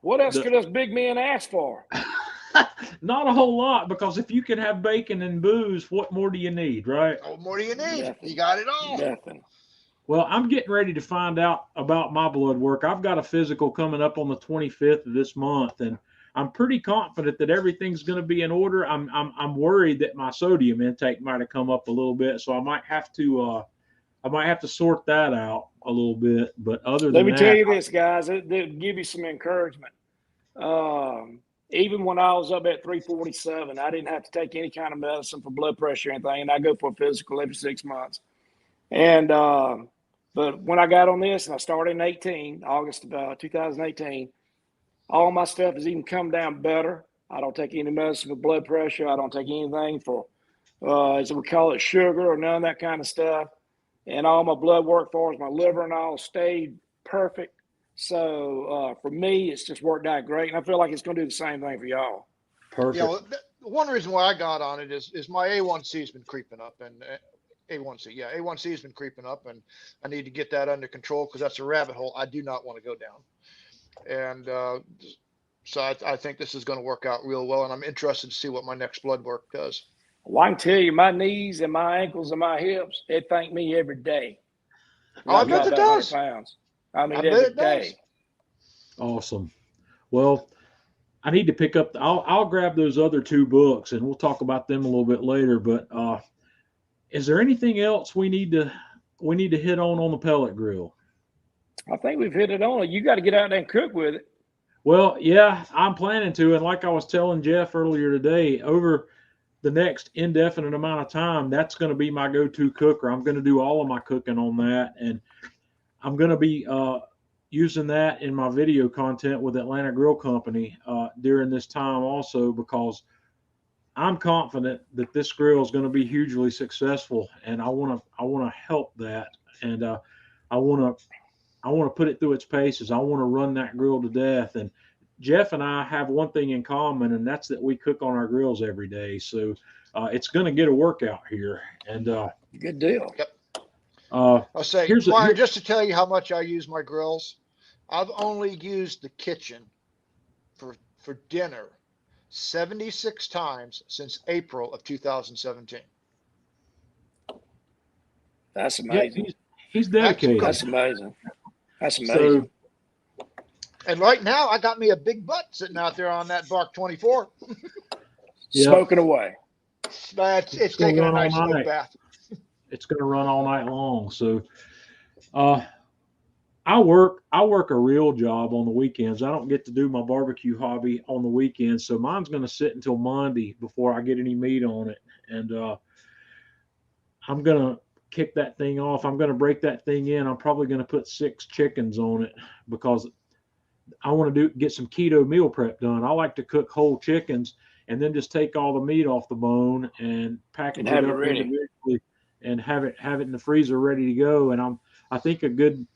What else could us big men ask for? Not a whole lot, because if you can have bacon and booze, what more do you need, right? What more do you need? Nothing. You got it all. Nothing. Well, I'm getting ready to find out about my blood work. I've got a physical coming up on the 25th of this month, and I'm pretty confident that everything's going to be in order. I'm worried that my sodium intake might have come up a little bit, so I might have to sort that out a little bit. But other than that, let me tell you this, guys, it'll give you some encouragement. Even when I was up at 347, I didn't have to take any kind of medicine for blood pressure or anything, and I go for a physical every 6 months. And but when I got on this, and I started in August of 2018, all my stuff has even come down better. I don't take any medicine for blood pressure. I don't take anything for, as we call it, sugar or none of that kind of stuff. And all my blood work for my liver and all stayed perfect. So for me, it's just worked out great. And I feel like it's going to do the same thing for y'all. Perfect. Yeah, well, one reason why I got on it is my A1C has been creeping up, and A1C has been creeping up, and I need to get that under control, because that's a rabbit hole I do not want to go down. And so I think this is going to work out real well, and I'm interested to see what my next blood work does. Well, I can tell you, my knees and my ankles and my hips, they thank me every day. Oh, I bet it does. Pounds. I mean, every day. Awesome. Well, I need to pick up. I'll grab those other 2 books, and we'll talk about them a little bit later. But is there anything else we need to we need to hit on the pellet grill. I think we've hit it on. You got to get out there and cook with it. Well, yeah, I'm planning to. And like I was telling Jeff earlier today, over the next indefinite amount of time, that's going to be my go-to cooker. I'm going to do all of my cooking on that. And I'm going to be using that in my video content with Atlanta Grill Company during this time also, because I'm confident that this grill is going to be hugely successful, and I want to help that, and I want to put it through its paces. I want to run that grill to death. And Jeff and I have one thing in common, and that's that we cook on our grills every day. So it's going to get a workout here, and good deal. Yep. I'll say, Myron, just to tell you how much I use my grills, I've only used the kitchen for dinner 76 times since April of 2017. That's amazing. Yeah, he's dedicated. That's amazing. That's amazing. So, and right now, I got me a big butt sitting out there on that BARQ 24. Smoking away. It's taking a nice smoke bath. It's going to run all night long. So I work a real job on the weekends. I don't get to do my barbecue hobby on the weekends. So mine's going to sit until Monday before I get any meat on it. And I'm going to kick that thing off. I'm going to break that thing in. I'm probably going to put 6 chickens on it because I want to get some keto meal prep done. I like to cook whole chickens and then just take all the meat off the bone and package it up individually and have it in the freezer ready to go. And I think a good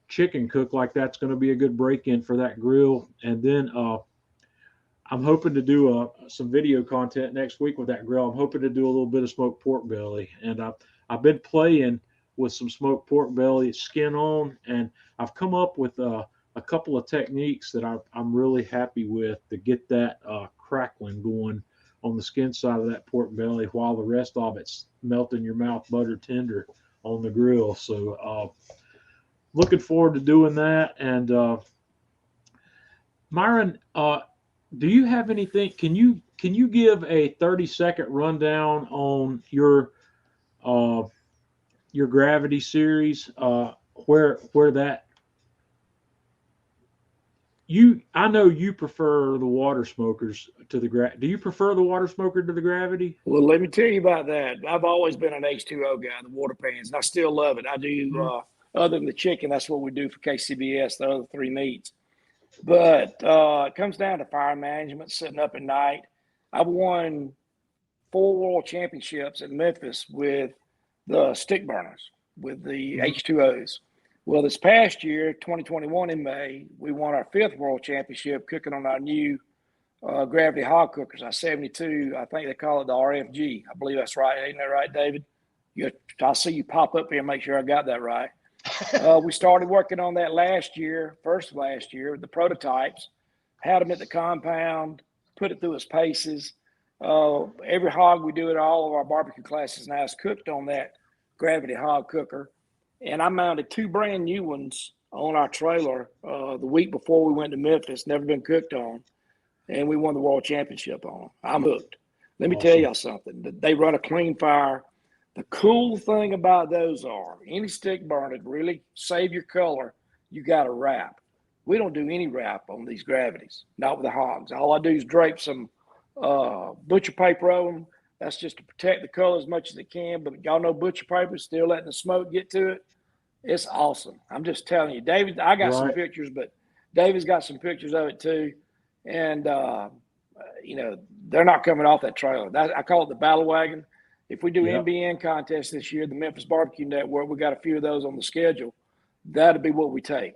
chicken cook like that's going to be a good break-in for that grill. And then I'm hoping to do some video content next week with that grill. I'm hoping to do a little bit of smoked pork belly, and I've been playing with some smoked pork belly skin on, and I've come up with a couple of techniques that I'm really happy with to get that crackling going on the skin side of that pork belly while the rest of it's melting your mouth butter tender on the grill. So looking forward to doing that. And Myron, do you have anything? Can you give a 30-second rundown on your gravity series? Where that I know you prefer the water smokers to the do you prefer the water smoker to the gravity? Well, let me tell you about that. I've always been an H2O guy, the water pans, and I still love it. I do, other than the chicken, that's what we do for KCBS, the other 3 meats. But it comes down to fire management, sitting up at night. I've won 4 world championships in Memphis with the stick burners, with the H2Os. Well, this past year, 2021 in May, we won our 5th world championship cooking on our new gravity hog cookers, our 72. I think they call it the RFG. I believe that's right. Ain't that right, David? I'll see you pop up here and make sure I got that right. We started working on that last year, the prototypes, had them at the compound, put it through its paces. Every hog we do at all of our barbecue classes now is cooked on that gravity hog cooker. And I mounted 2 brand new ones on our trailer the week before we went to Memphis, never been cooked on. And we won the world championship on them. I'm hooked. Let me tell y'all something. They run a clean fire. The cool thing about those are any stick burner to really save your color, you got to wrap. We don't do any wrap on these gravities, not with the hogs. All I do is drape some butcher paper over them. That's just to protect the color as much as it can. But y'all know butcher paper, still letting the smoke get to it. It's awesome. I'm just telling you. David, I got some pictures, but David's got some pictures of it too. And, they're not coming off that trailer. I call it the battle wagon. If we do NBN contests this year, the Memphis Barbecue Network, we got a few of those on the schedule. That'll be what we take.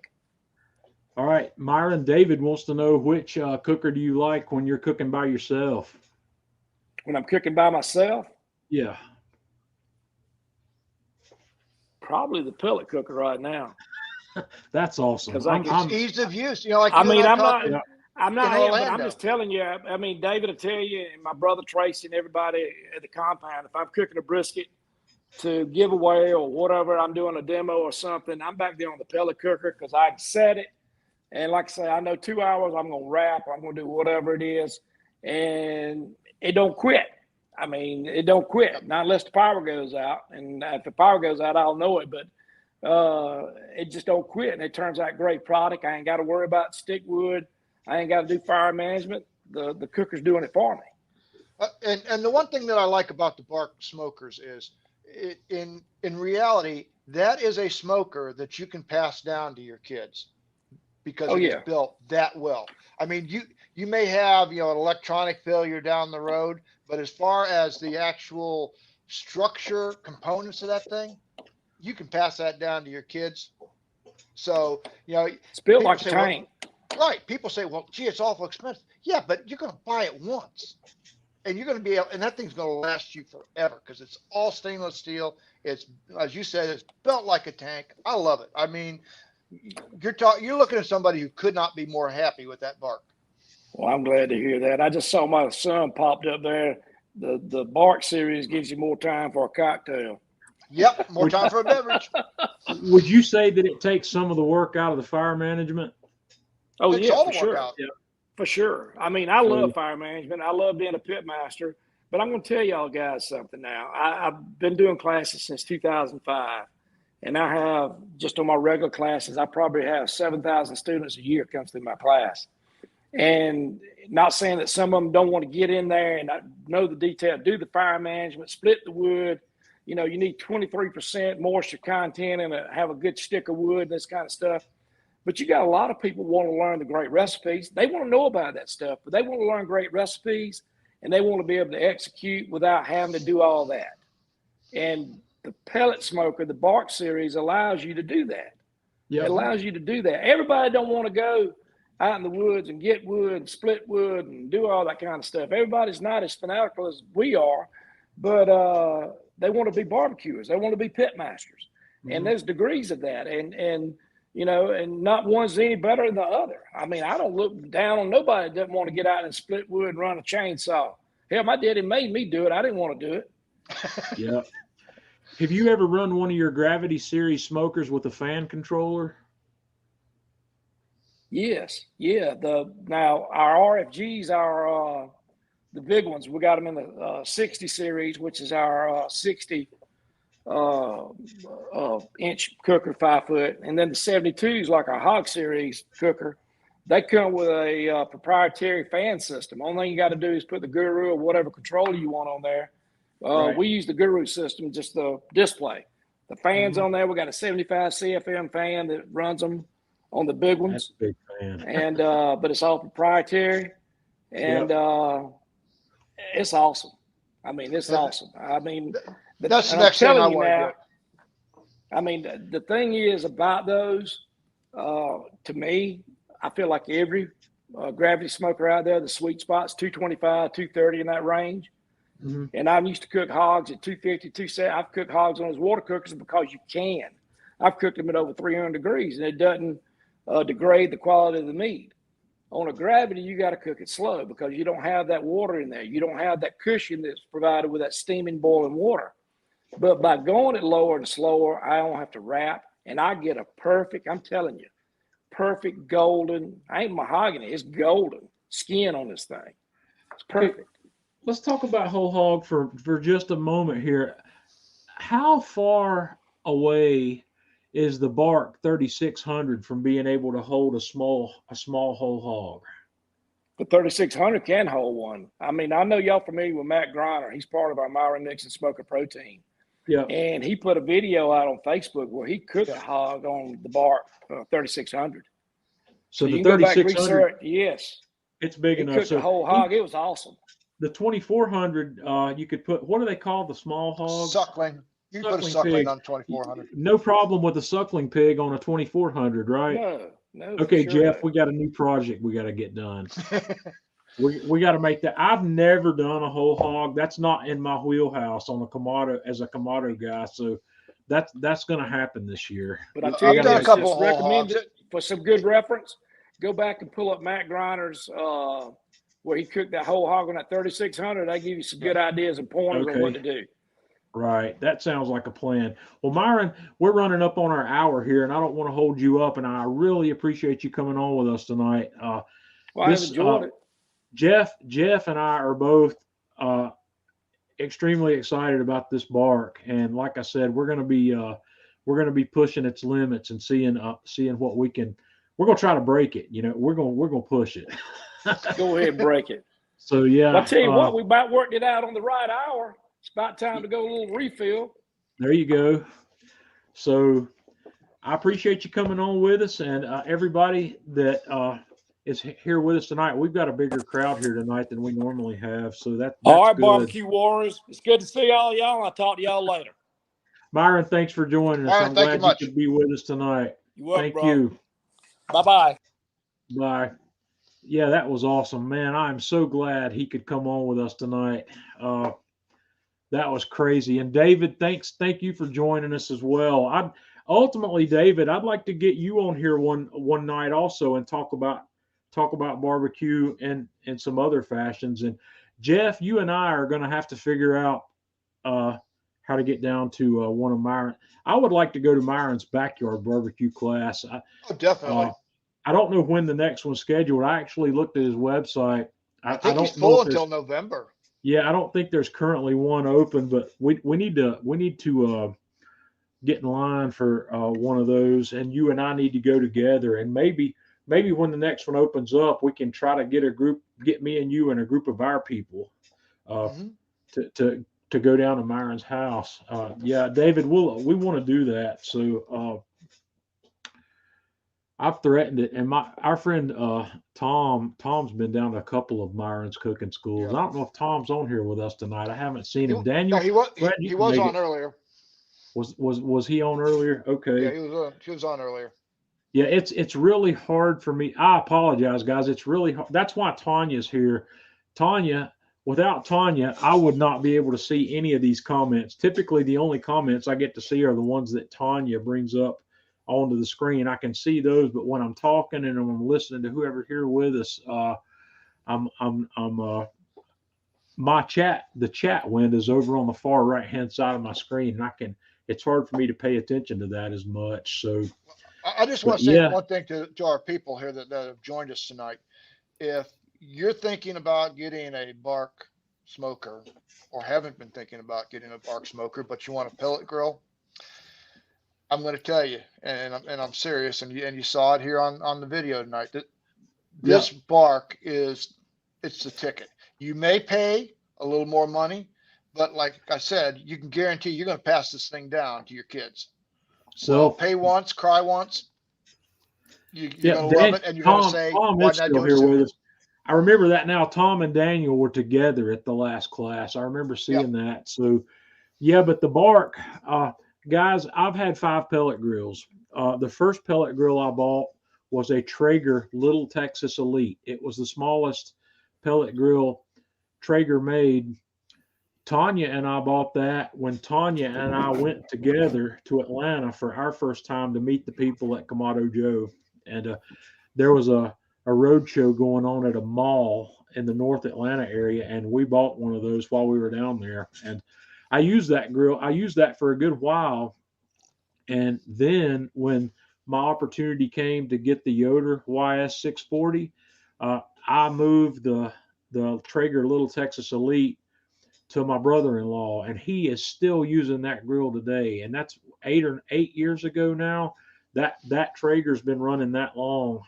All right, Myron, David wants to know which cooker do you like when you're cooking by yourself? When I'm cooking by myself? Yeah. Probably the pellet cooker right now. That's awesome. It's ease of use. Like I'm not, but I'm just telling you. I mean, David will tell you, and my brother Tracy and everybody at the compound, if I'm cooking a brisket to give away or whatever, I'm doing a demo or something, I'm back there on the pellet cooker because I set it. And like I say, I know 2 hours, I'm going to wrap, I'm going to do whatever it is. And it don't quit. I mean, it don't quit, not unless the power goes out. And if the power goes out, I'll know it. But it just don't quit, and it turns out great product. I ain't got to worry about stick wood. I ain't got to do fire management. The cooker's doing it for me. And the one thing that I like about the BARQ smokers is, in reality, that is a smoker that you can pass down to your kids because it's built that well. I mean, you may have, you know, an electronic failure down the road, but as far as the actual structure components of that thing, you can pass that down to your kids. So, you know, it's built like a tank. Well, right. People say, well, gee, it's awful expensive. Yeah, but you're going to buy it once. And you're going to be able, and that thing's going to last you forever because it's all stainless steel. It's, as you said, it's built like a tank. I love it. I mean, you're looking at somebody who could not be more happy with that BARQ. Well, I'm glad to hear that. I just saw my son popped up there. The BARQ series gives you more time for a cocktail. Yep, more time for a beverage. Would you say that it takes some of the work out of the fire management? Oh, Takes yeah, all for the work sure. out. Yeah, for sure. I mean, I love fire management. I love being a pit master. But I'm going to tell y'all guys something now. I've been doing classes since 2005. And I have, just on my regular classes, I probably have 7,000 students a year comes through my class. And not saying that some of them don't want to get in there and not know the detail, do the fire management, split the wood. You know, you need 23% moisture content and have a good stick of wood, this kind of stuff. But you got a lot of people want to learn the great recipes. They want to know about that stuff, but they want to learn great recipes and they want to be able to execute without having to do all that. And the pellet smoker, the BARQ series, allows you to do that. Yep. It allows you to do that. Everybody don't want to go out in the woods and get wood and split wood and do all that kind of stuff. Everybody's not as fanatical as we are, but they want to be barbecuers. They want to be pit masters. Mm-hmm. And there's degrees of that. And you know, and not one's any better than the other. I mean, I don't look down on nobody that doesn't want to get out and split wood and run a chainsaw. Hell, my daddy made me do it. I didn't want to do it. Yeah. Have you ever run one of your Gravity Series smokers with a fan controller? Yes. Yeah. Now our RFGs are the big ones. We got them in the 60 series, which is our 60 inch cooker, 5 foot, and then the 72s, like our Hog series cooker, they come with a proprietary fan system. Only thing you got to do is put the Guru or whatever controller you want on there. Right. We use the Guru system, just the display. The fans on there, we got a 75 CFM fan that runs them on the big ones. That's a big fan. And but it's all proprietary, and it's awesome. I mean, it's awesome. I mean, that's the next thing I want to do. I mean, the thing is about those, to me, I feel like every gravity smoker out there, the sweet spot's 225, 230 in that range. Mm-hmm. And I used to cook hogs at 250, 270. I've cooked hogs on those water cookers because you can. I've cooked them at over 300 degrees, and it doesn't degrade the quality of the meat. On a gravity, you got to cook it slow because you don't have that water in there. You don't have that cushion that's provided with that steaming, boiling water. But by going it lower and slower, I don't have to wrap, and I get a perfect, I'm telling you, perfect golden, I ain't mahogany, it's golden skin on this thing. It's perfect. Let's talk about whole hog for just a moment here. How far away is the BARQ 3600 from being able to hold a small whole hog? The 3600 can hold one. I mean, I know y'all familiar with Matt Griner. He's part of our Myron Mixon Smoker protein. Yeah. And he put a video out on Facebook where he cooked a hog on the BARQ 3600. So the 3600, yes, it's big he enough. Cooked the whole hog. It was awesome. The 2400, you could put, what do they call the small hog? Suckling. You can put a suckling on 2400. No problem with the suckling pig on a 2400, right? No. Okay, sure Jeff, we got a new project we got to get done. we got to make that. I've never done a whole hog. That's not in my wheelhouse on a Kamado as a Kamado guy. So that's going to happen this year. But I tell you, I just recommend it for some good reference. Go back and pull up Matt Griner's where he cooked that whole hog on that 3600. They give you some good ideas and pointers on what to do. Right. That sounds like a plan. Well, Myron, we're running up on our hour here, and I don't want to hold you up, and I really appreciate you coming on with us tonight. Well, I've enjoyed it. Jeff and I are both extremely excited about this bark, and like I said, we're going to be pushing its limits and seeing what we can. We're going to try to break it. You know, we're going to push it. Go ahead and break it. So yeah, Well, I tell you what, we about worked it out on the right hour. It's about time to go a little refill. there you go. So I appreciate you coming on with us, and everybody that is here with us tonight. We've got a bigger crowd here tonight than we normally have, so that's All right, good. barbecue warriors. It's good to see all y'all. I'll talk to y'all later. Myron, thanks for joining us. Myron, I'm thank you glad you much. could be with us tonight. You welcome, Thank bro. you. Bye-bye. Bye. Yeah, that was awesome, man. I'm so glad he could come on with us tonight. That was crazy. And David, thank you for joining us as well. Ultimately, David, I'd like to get you on here one night also and talk about barbecue and some other fashions. And Jeff, you and I are going to have to figure out how to get down to one of Myron. I would like to go to Myron's backyard barbecue class. Oh, definitely. I don't know when the next one's scheduled. I actually looked at his website. I think don't he's full know if until November. yeah, I don't think there's currently one open, but we need to get in line for one of those, and you and I need to go together, and maybe when the next one opens up, we can try to get me and you and a group of our people to go down to Myron's house. Yeah, David, we want to do that. So I've threatened it, and our friend Tom's been down to a couple of Myron's cooking schools. Yeah. I don't know if Tom's on here with us tonight. I haven't seen him. Daniel, Yeah, he was. glad He you was made on it. earlier. Was he on earlier? Okay. Yeah, he was on earlier. Yeah, it's really hard for me. I apologize, guys. It's really hard. That's why Tanya's here. Without Tanya, I would not be able to see any of these comments. Typically, the only comments I get to see are the ones that Tanya brings up onto the screen. I can see those, but when I'm talking and I'm listening to whoever here with us, the chat window is over on the far right hand side of my screen, and it's hard for me to pay attention to that as much. So I just want to say one thing to our people here that have joined us tonight. If you're thinking about getting a BARQ smoker, or haven't been thinking about getting a BARQ smoker, but you want a pellet grill, I'm going to tell you, and I'm serious, and you saw it here on the video tonight, that this BARQ it's the ticket. You may pay a little more money, but like I said, you can guarantee you're going to pass this thing down to your kids. So pay once, cry once. You're going to love it, and you're going to say, why not do it sooner? I remember that now. Tom and Daniel were together at the last class. I remember seeing that. So, yeah, but the BARQ, guys, I've had 5 pellet grills. The first pellet grill I bought was a Traeger Little Texas Elite. It was the smallest pellet grill Traeger made. Tanya and I bought that when Tanya and I went together to Atlanta for our first time to meet the people at Kamado Joe. And there was a road show going on at a mall in the North Atlanta area, and we bought one of those while we were down there. And I used that grill. I used that for a good while. And then when my opportunity came to get the Yoder YS640, I moved the Traeger Little Texas Elite to my brother-in-law, and he is still using that grill today. And that's 8 years ago now. That Traeger's been running that long.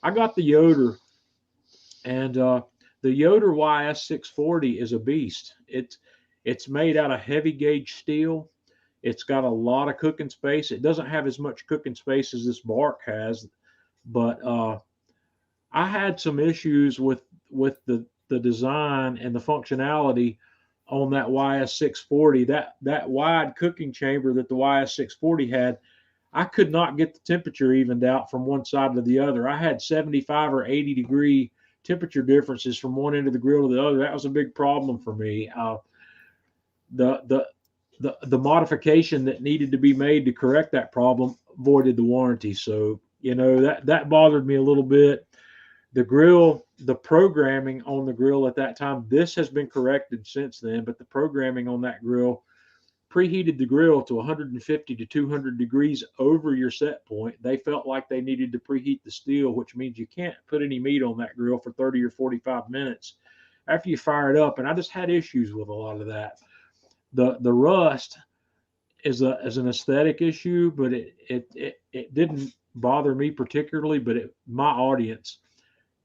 I got the Yoder, and the Yoder YS640 is a beast. It's made out of heavy gauge steel. It's got a lot of cooking space. It doesn't have as much cooking space as this BARQ has, but I had some issues with the design and the functionality on that YS640. That wide cooking chamber that the YS640 had, I could not get the temperature evened out from one side to the other. I had 75 or 80 degree temperature differences from one end of the grill to the other. That was a big problem for me. The modification that needed to be made to correct that problem voided the warranty. So, that bothered me a little bit. The grill, the programming on the grill at that time, this has been corrected since then, but the programming on that grill preheated the grill to 150 to 200 degrees over your set point. They felt like they needed to preheat the steel, which means you can't put any meat on that grill for 30 or 45 minutes after you fire it up. And I just had issues with a lot of that. The rust is an aesthetic issue, but it didn't bother me particularly, but my audience,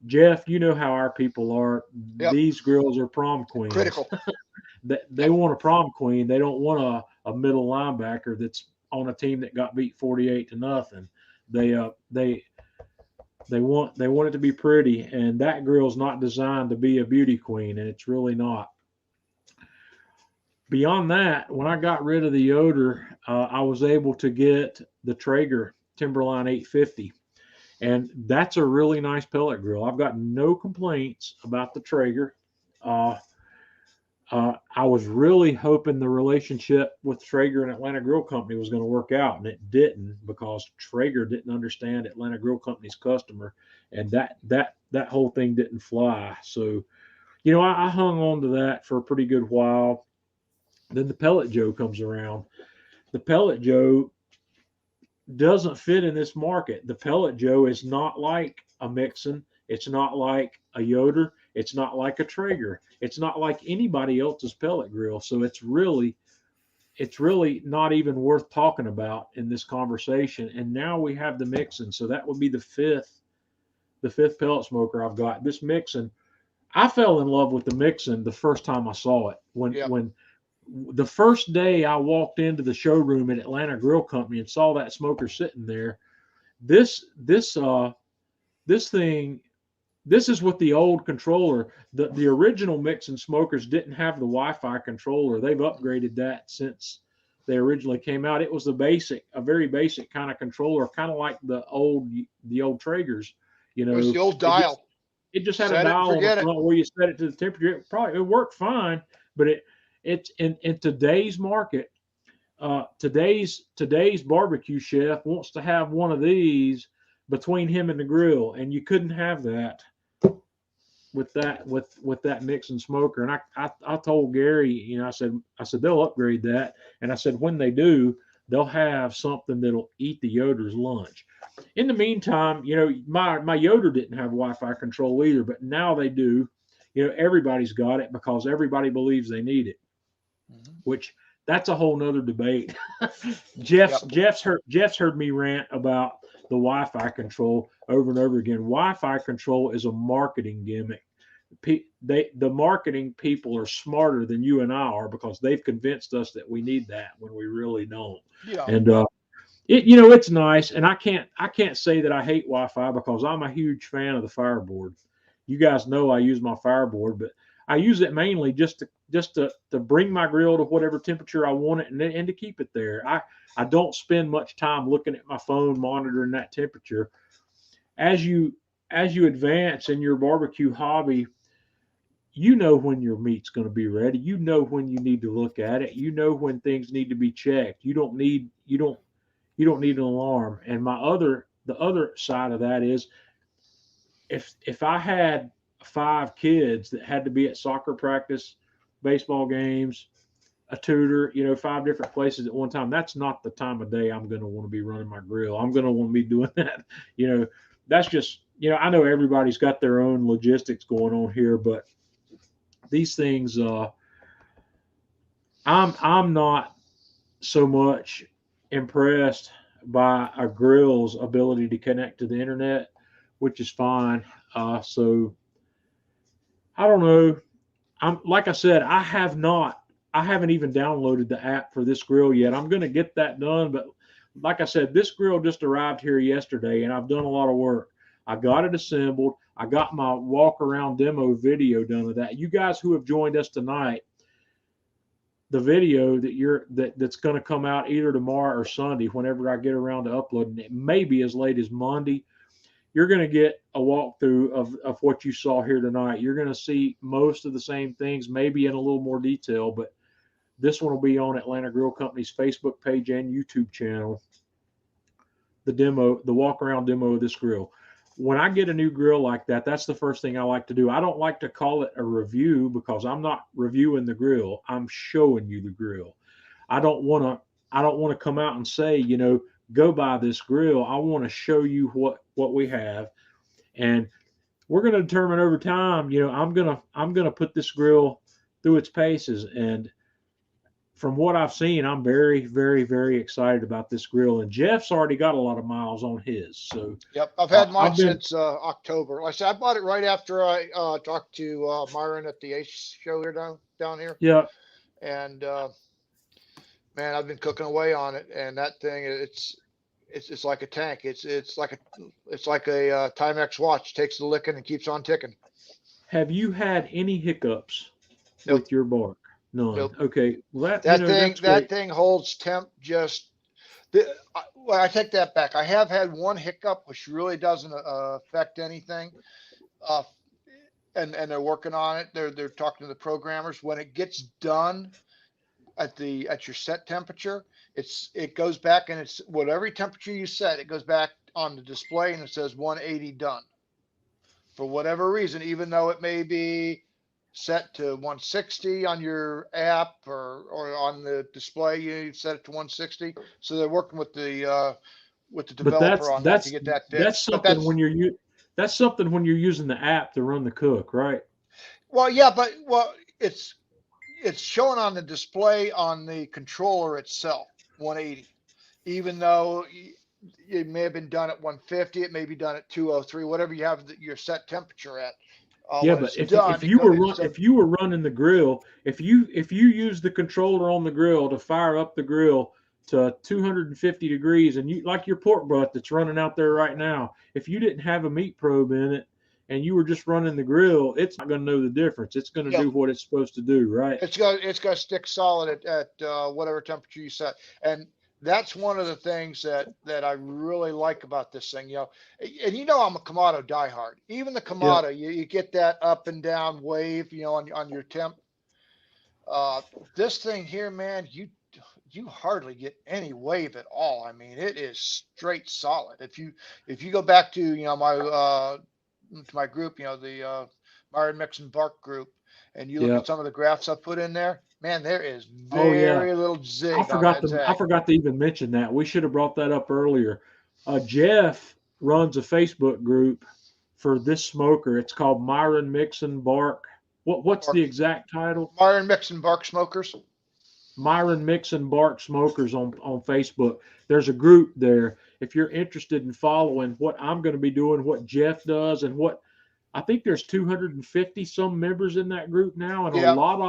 Jeff, you know how our people are. Yep. These girls are prom queens. Critical. They want a prom queen. They don't want a middle linebacker that's on a team that got beat 48-0. They want it to be pretty, and that grill's not designed to be a beauty queen, and it's really not. Beyond that, when I got rid of the Yoder, I was able to get the Traeger Timberline 850, and that's a really nice pellet grill. I've got no complaints about the Traeger. I was really hoping the relationship with Traeger and Atlanta Grill Company was going to work out, and it didn't, because Traeger didn't understand Atlanta Grill Company's customer, and that whole thing didn't fly. So, I hung on to that for a pretty good while. Then the Pellet Joe comes around. The Pellet Joe doesn't fit in this market. The Pellet Joe is not like a Mixon. It's not like a Yoder. It's not like a Traeger. It's not like anybody else's pellet grill. So it's really not even worth talking about in this conversation. And now we have the Mixon. So that would be the fifth pellet smoker I've got. This Mixon, I fell in love with the Mixon the first time I saw it. When the first day I walked into the showroom at Atlanta Grill Company and saw that smoker sitting there, this thing. This is what the old controller, the original Mixon smokers didn't have the Wi-Fi controller. They've upgraded that since they originally came out. It was a very basic kind of controller, kind of like the old Traegers. It was the old dial. It just had a dial on the front where you set it to the temperature. It worked fine, but it's in today's market. Today's barbecue chef wants to have one of these between him and the grill, and you couldn't have that with that Mixon smoker. And I told Gary, I said they'll upgrade that, and I said when they do, they'll have something that'll eat the Yoder's lunch. In the meantime, my Yoder didn't have Wi-Fi control either, but now they do. Everybody's got it because everybody believes they need it, which that's a whole nother debate. Jeff's heard me rant about the Wi-Fi control over and over again. Wi-Fi control is a marketing gimmick. The marketing people are smarter than you and I are, because they've convinced us that we need that when we really don't. Yeah. And it's nice. And I can't say that I hate Wi-Fi, because I'm a huge fan of the Fireboard. You guys know I use my Fireboard, but I use it mainly just to bring my grill to whatever temperature I want it, and to keep it there. I don't spend much time looking at my phone monitoring that temperature. As you advance in your barbecue hobby, when your meat's going to be ready. When you need to look at it. When things need to be checked. You don't need an alarm. And the other side of that is, if I had 5 kids that had to be at soccer practice, baseball games, a tutor, 5 different places at one time, that's not the time of day I'm going to want to be running my grill. I'm going to want to be doing that. That's just, I know everybody's got their own logistics going on here, but these things, I'm not so much impressed by a grill's ability to connect to the internet, which is fine. So I don't know. Like I said, I haven't even downloaded the app for this grill yet. I'm going to get that done. But like I said, this grill just arrived here yesterday, and I've done a lot of work. I got it assembled. I got my walk around demo video done of that. You guys who have joined us tonight, the video that's going to come out either tomorrow or Sunday, whenever I get around to uploading it, maybe as late as Monday, you're going to get a walkthrough of what you saw here tonight. You're going to see most of the same things, maybe in a little more detail, but this one will be on Atlanta Grill Company's Facebook page and YouTube channel. The walk around demo of this grill. When I get a new grill like that, that's the first thing I like to do. I don't like to call it a review, because I'm not reviewing the grill. I'm showing you the grill. I don't want to come out and say, go buy this grill. I want to show you what we have. And we're going to determine over time. I'm gonna put this grill through its paces, and from what I've seen, I'm very, very, very excited about this grill. And Jeff's already got a lot of miles on his. So Yep, I've had mine I've been, since October. Like I said, I bought it right after I talked to Myron at the Ace show here down here, yeah, and man, I've been cooking away on it, and that thing, it's like a tank. It's like a Timex watch. Takes the licking and keeps on ticking. have you had any hiccups Nope, with your bark? None. nope. Okay. Well, That thing, that's great. holds temp just. Well, I take that back. I have had one hiccup, which really doesn't affect anything. Uh, and they're working on it. They're talking to the programmers. When it gets done at your set temperature, it goes back, and it's whatever temperature you set, it goes back on the display and it says 180 done. For whatever reason, even though it may be set to 160 on your app or on the display, you set it to 160. So they're working with the But developer on that to get that that's fixed. But something that's something when you're using the app to run the cook, right? well, yeah, but it's showing on the display on the controller itself 180, even though it may have been done at 150, it may be done at 203, whatever you have your set temperature at. Yeah, When but it's if done, you were running the grill, if you use the controller on the grill to fire up the grill to 250 degrees, and you like your pork butt that's running out there right now, if you didn't have a meat probe in it and you were just running the grill, it's not going to know the difference. It's going to yeah, do what it's supposed to do, right? it's got to stick solid at whatever temperature you set, and that's one of the things that I really like about this thing. And I'm a Kamado diehard. Even the Yeah. Kamado, you get that up and down wave, on your temp. This thing here, man, you hardly get any wave at all. I mean, it is straight solid. If you go back to my group, the Myron Mixon BARQ group, and you look Yeah. at some of the graphs I put in there, man, there is Oh yeah. very little I zig on forgot that to I zag. forgot to even mention that. We should have brought that up earlier. Jeff runs a Facebook group for this smoker. It's called Myron Mixon BARQ. What's the BARQ, exact title? Myron Mixon BARQ smokers. Myron Mixon BARQ Smokers on Facebook. There's a group there. If you're interested in following what I'm going to be doing, what Jeff does, and what I think there's 250 some members in that group now, and a Yep, lot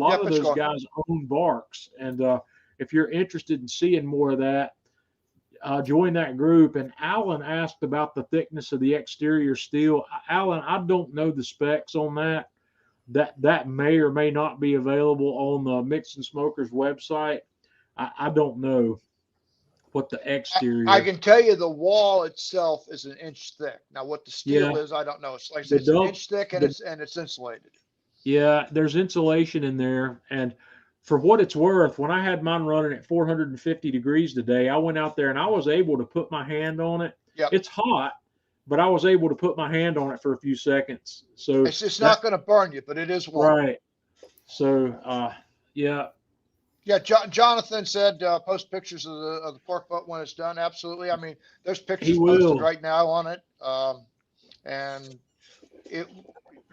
yep, of it's those going. guys own barks. And if you're interested in seeing more of that, join that group. And Alan asked about the thickness of the exterior steel. Alan, I don't know the specs on that. That may or may not be available on the Mixon Smokers website. I don't know what the I exterior. can tell you the wall itself is an inch thick. Now, what the Yeah, steel is, I don't know. It's like I the said, it's an dump. inch thick, and The it's insulated. Yeah, there's insulation in there, and for what it's worth, when I had mine running at 450 degrees today, I went out there and I was able to put my hand on it. Yep. It's hot, but I was able to put my hand on it for a few seconds. So It's that not going to burn you, but it is warm. right. So yeah, Yeah, Jonathan said post pictures of the pork butt when it's done. Absolutely. I mean, there's he pictures posted will. right now on it, and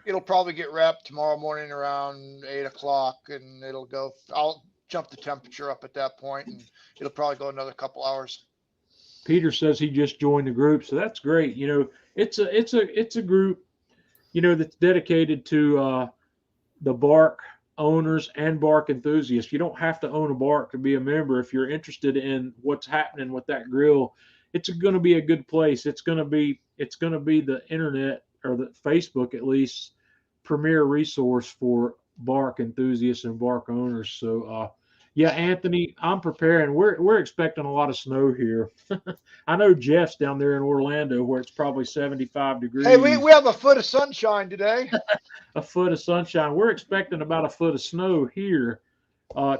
it'll probably get wrapped tomorrow morning around 8 o'clock, and it'll go. I'll jump the temperature up at that point, and it'll probably go another couple hours. Peter says he just joined the group, so that's great. It's a group, that's dedicated to the bark owners and bark enthusiasts. You don't have to own a bark to be a member. If you're interested in what's happening with that grill, it's going to be a good place. It's going to be the internet, or the Facebook at least, premier resource for bark enthusiasts and bark owners. So yeah, Anthony, I'm preparing. We're expecting a lot of snow here. I know Jeff's down there in Orlando where it's probably 75 Hey, degrees. we have a foot of sunshine today. A foot of sunshine. We're expecting about a foot of snow here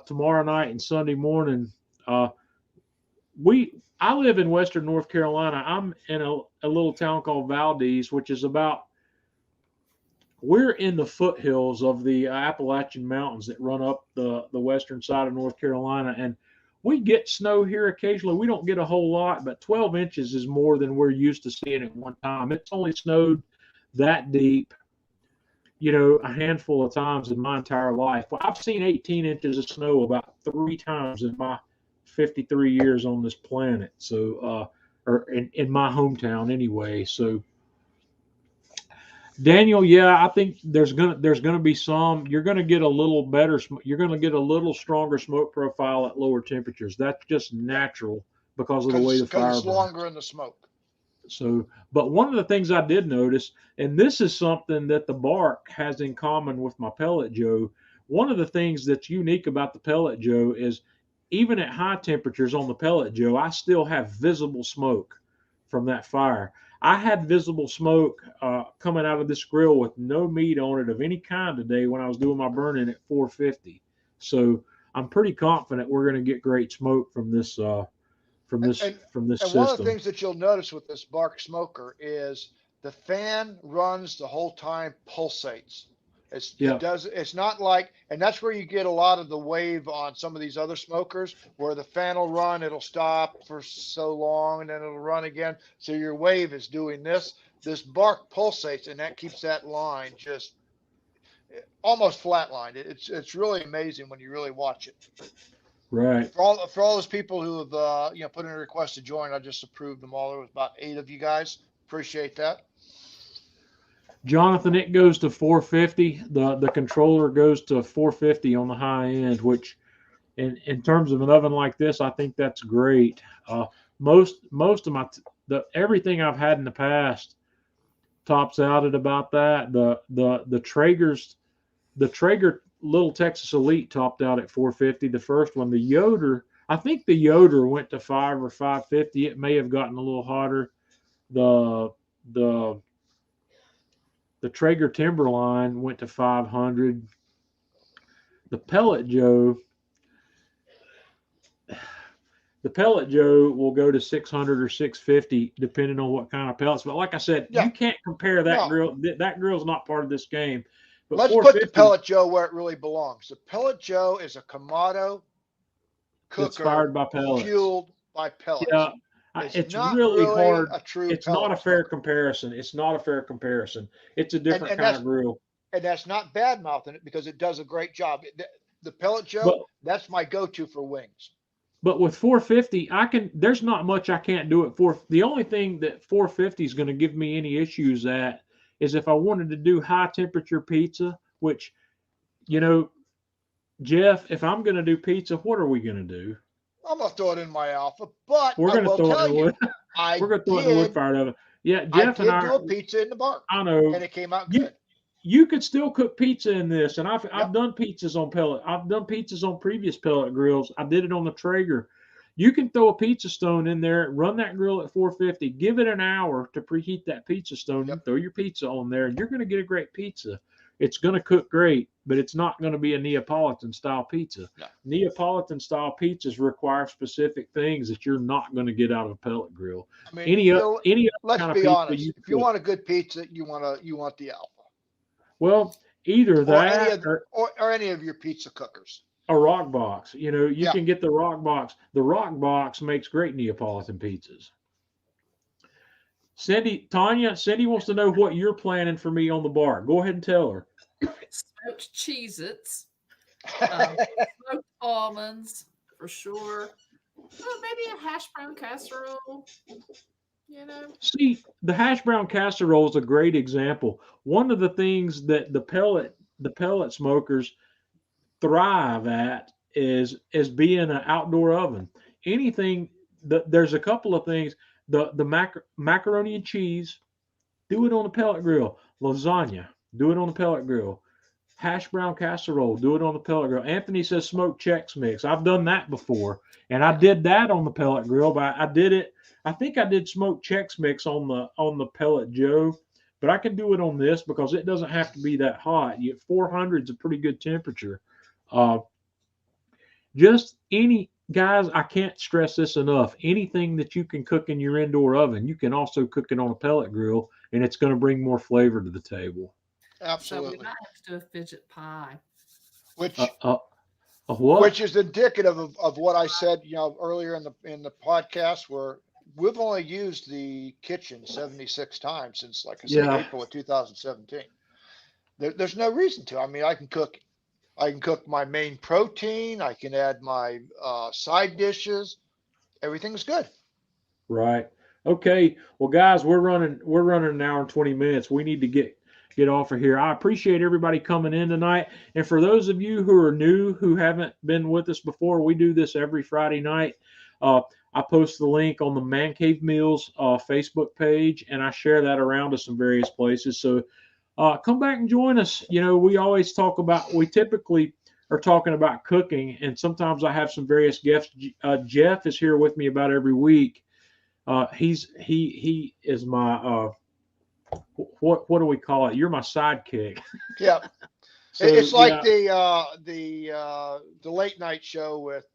tomorrow night and Sunday morning. Uh, I live in Western North Carolina. I'm in a little town called Valdez, which is we're in the foothills of the Appalachian Mountains that run up the western side of North Carolina, and we get snow here occasionally. We don't get a whole lot, but 12 inches is more than we're used to seeing at one time. It's only snowed that deep, you know, a handful of times in my entire life. Well, I've seen 18 inches of snow about 3 times in my 53 years on this planet. So, or in my hometown anyway. So, Daniel, yeah, I think there's gonna be some. You're gonna get a little better. You're gonna get a little stronger smoke profile at lower temperatures. That's just natural because of the way the fire Because it's burns. longer in the smoke. So, but one of the things I did notice, and this is something that the Bark has in common with my Pellet Joe. One of the things that's unique about the Pellet Joe is even at high temperatures on the Pellet Joe, I still have visible smoke from that fire. I had visible smoke coming out of this grill with no meat on it of any kind today when I was doing my burning at 450. So I'm pretty confident we're going to get great smoke from this And from this and one of the system. things that you'll notice with this Bark smoker is the fan runs the whole time, pulsates. Yeah, It's not like, and that's where you get a lot of the wave on some of these other smokers where the fan will run, it'll stop for so long and then it'll run again. So your wave is doing this. This Bark pulsates and that keeps that line just almost flatlined. It's really amazing when you really watch it. right. For all those people who have put in a request to join, I just approved them all. There was about 8 of you guys. Appreciate that. Jonathan, it goes to 450. The controller goes to 450 on the high end, which in terms of an oven like this, I think that's great. Most of the everything I've had in the past tops out at about that. The Traeger Little Texas Elite topped out at 450. The first one, the Yoder, I think the Yoder went to 5 or 550. It may have gotten a little hotter. The the the Traeger Timberline went to 500. The Pellet Joe, the Pellet Joe will go to 600 or 650 depending on what kind of pellets. But like I said, Yeah. you can't compare that No. grill. That grill's not part of this game. But Let's put the Pellet Joe where it really belongs. The Pellet Joe is a Kamado that's cooker fired by pellets. fueled by pellets. Yeah, it's not really hard. a true It's pellet not a fair smoker. comparison. It's not a fair comparison. It's a different And kind of grill. and that's not bad mouthing it because it does a great job. The Pellet Joe, But that's my go-to for wings. but with 450, there's not much I can't do at 4. The only thing that 450 is going to give me any issues at is if I wanted to do high temperature pizza, which, you know, Jeff, if I'm going to do pizza, what are we going to do? I'm gonna throw it in my Alpha, but We're I going to will throw it tell in the you, wood. We're going to throw it in the wood fired oven. Yeah, Jeff and I I did do a pizza in the Bark, I know and it came out you good. you could still cook pizza in this, and I've Yep. done pizzas on pellet. I've done pizzas on previous pellet grills. I did it on the Traeger. You can throw a pizza stone in there, run that grill at 450, give it an hour to preheat that pizza stone, Yep. throw your pizza on there, and you're going to get a great pizza. It's going to cook great, but it's not going to be a Neapolitan style pizza. No. Neapolitan style pizzas require specific things that you're not going to get out of a pellet grill. I mean, Any other let's kind of be pizza honest. If you want a good pizza, you want the Alpha. Well, either that or any of your pizza cookers. A rock box. You know, you Yeah. can get the rock box. The rock box makes great Neapolitan pizzas. Cindy wants to know what you're planning for me on the bar. Go ahead and tell her. Smoked Cheez-Its, smoked almonds for sure. Maybe a hash brown casserole. You know. See, the hash brown casserole is a great example. One of the things that the pellet smokers thrive at is being an outdoor oven. Anything there's a couple of things. The macaroni and cheese, do it on the pellet grill. Lasagna, do it on the pellet grill. Hash brown casserole, do it on the pellet grill. Anthony says smoked Chex Mix. I've done that before, and I did that on the pellet grill. But I did it. I think I did smoked Chex Mix on the Pellet Joe, but I can do it on this because it doesn't have to be that hot. 400 is a pretty good temperature. Just any guys, I can't stress this enough. Anything that you can cook in your indoor oven, you can also cook it on a pellet grill, and it's going to bring more flavor to the table. Absolutely. So we might have to do a fidget pie. Which what? Which is indicative of what I said, earlier in the podcast, where we've only used the kitchen 76 times since, like I say, Yeah. April of 2017. There's no reason to. I mean, I can cook my main protein. I can add my side dishes. Everything's good. Right. Okay. Well, guys, we're running an hour and 20 minutes. We need to get off of here. I appreciate everybody coming in tonight. And for those of you who are new, who haven't been with us before, we do this every Friday night. I post the link on the Man Cave Meals Facebook page, and I share that around to some various places. So come back and join us. You know, we typically are talking about cooking, and sometimes I have some various guests. Jeff is here with me about every week. He is my what do we call it? You're my sidekick. Yeah. So, It's like yeah, the late night show with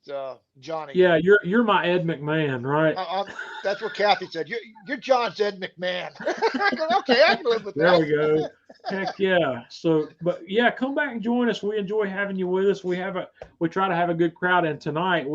Johnny. yeah, you're my Ed McMahon, right? That's what Kathy said. You're John's Ed McMahon. I go, okay, I can live with There that. we go. Heck yeah. So, but yeah, come back and join us. We enjoy having you with us. We try to have a good crowd. And tonight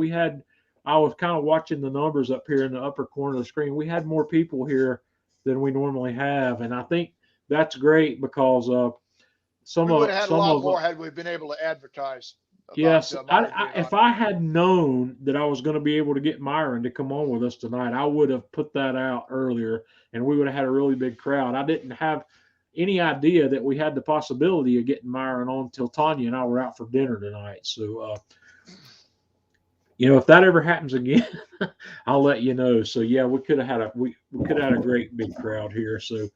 I was kind of watching the numbers up here in the upper corner of the screen. We had more people here than we normally have. And I think that's great because We would have had a lot more had we been able to advertise. Yes, if I had known that I was going to be able to get Myron to come on with us tonight, I would have put that out earlier, and we would have had a really big crowd. I didn't have any idea that we had the possibility of getting Myron on until Tanya and I were out for dinner tonight. So, if that ever happens again, I'll let you know. So, yeah, we could have had a great big crowd here. So,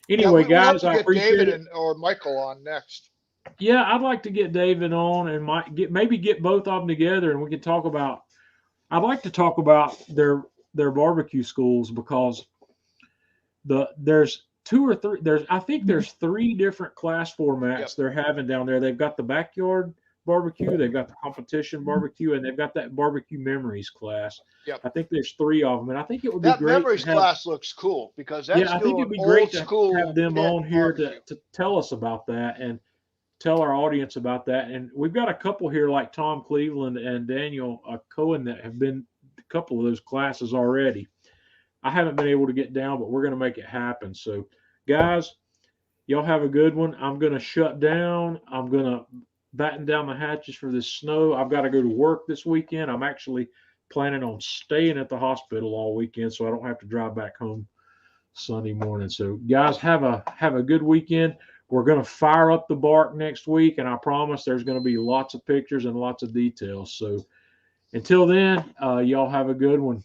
anyway, guys, I appreciate David or Michael on next. Yeah, I'd like to get David on and maybe get both of them together, and we can talk about. I'd like to talk about their barbecue schools because there's two or three. I think there's 3 different class formats they're having down there. They've got the backyard barbecue, they've got the competition barbecue, and they've got that barbecue memories class. Yep. I think there's 3 of them, and I think it would be great. That memories class looks cool because that's I think it'd be great to have them on here to tell us about that and tell our audience about that. And we've got a couple here like Tom Cleveland and Daniel Cohen that have been a couple of those classes already. I haven't been able to get down, but we're going to make it happen. So, guys, y'all have a good one. I'm going to shut down. I'm going to batten down the hatches for this snow. I've got to go to work this weekend. I'm actually planning on staying at the hospital all weekend so I don't have to drive back home Sunday morning. So, guys, have a good weekend. We're going to fire up the BARQ next week, and I promise there's going to be lots of pictures and lots of details. So until then, y'all have a good one.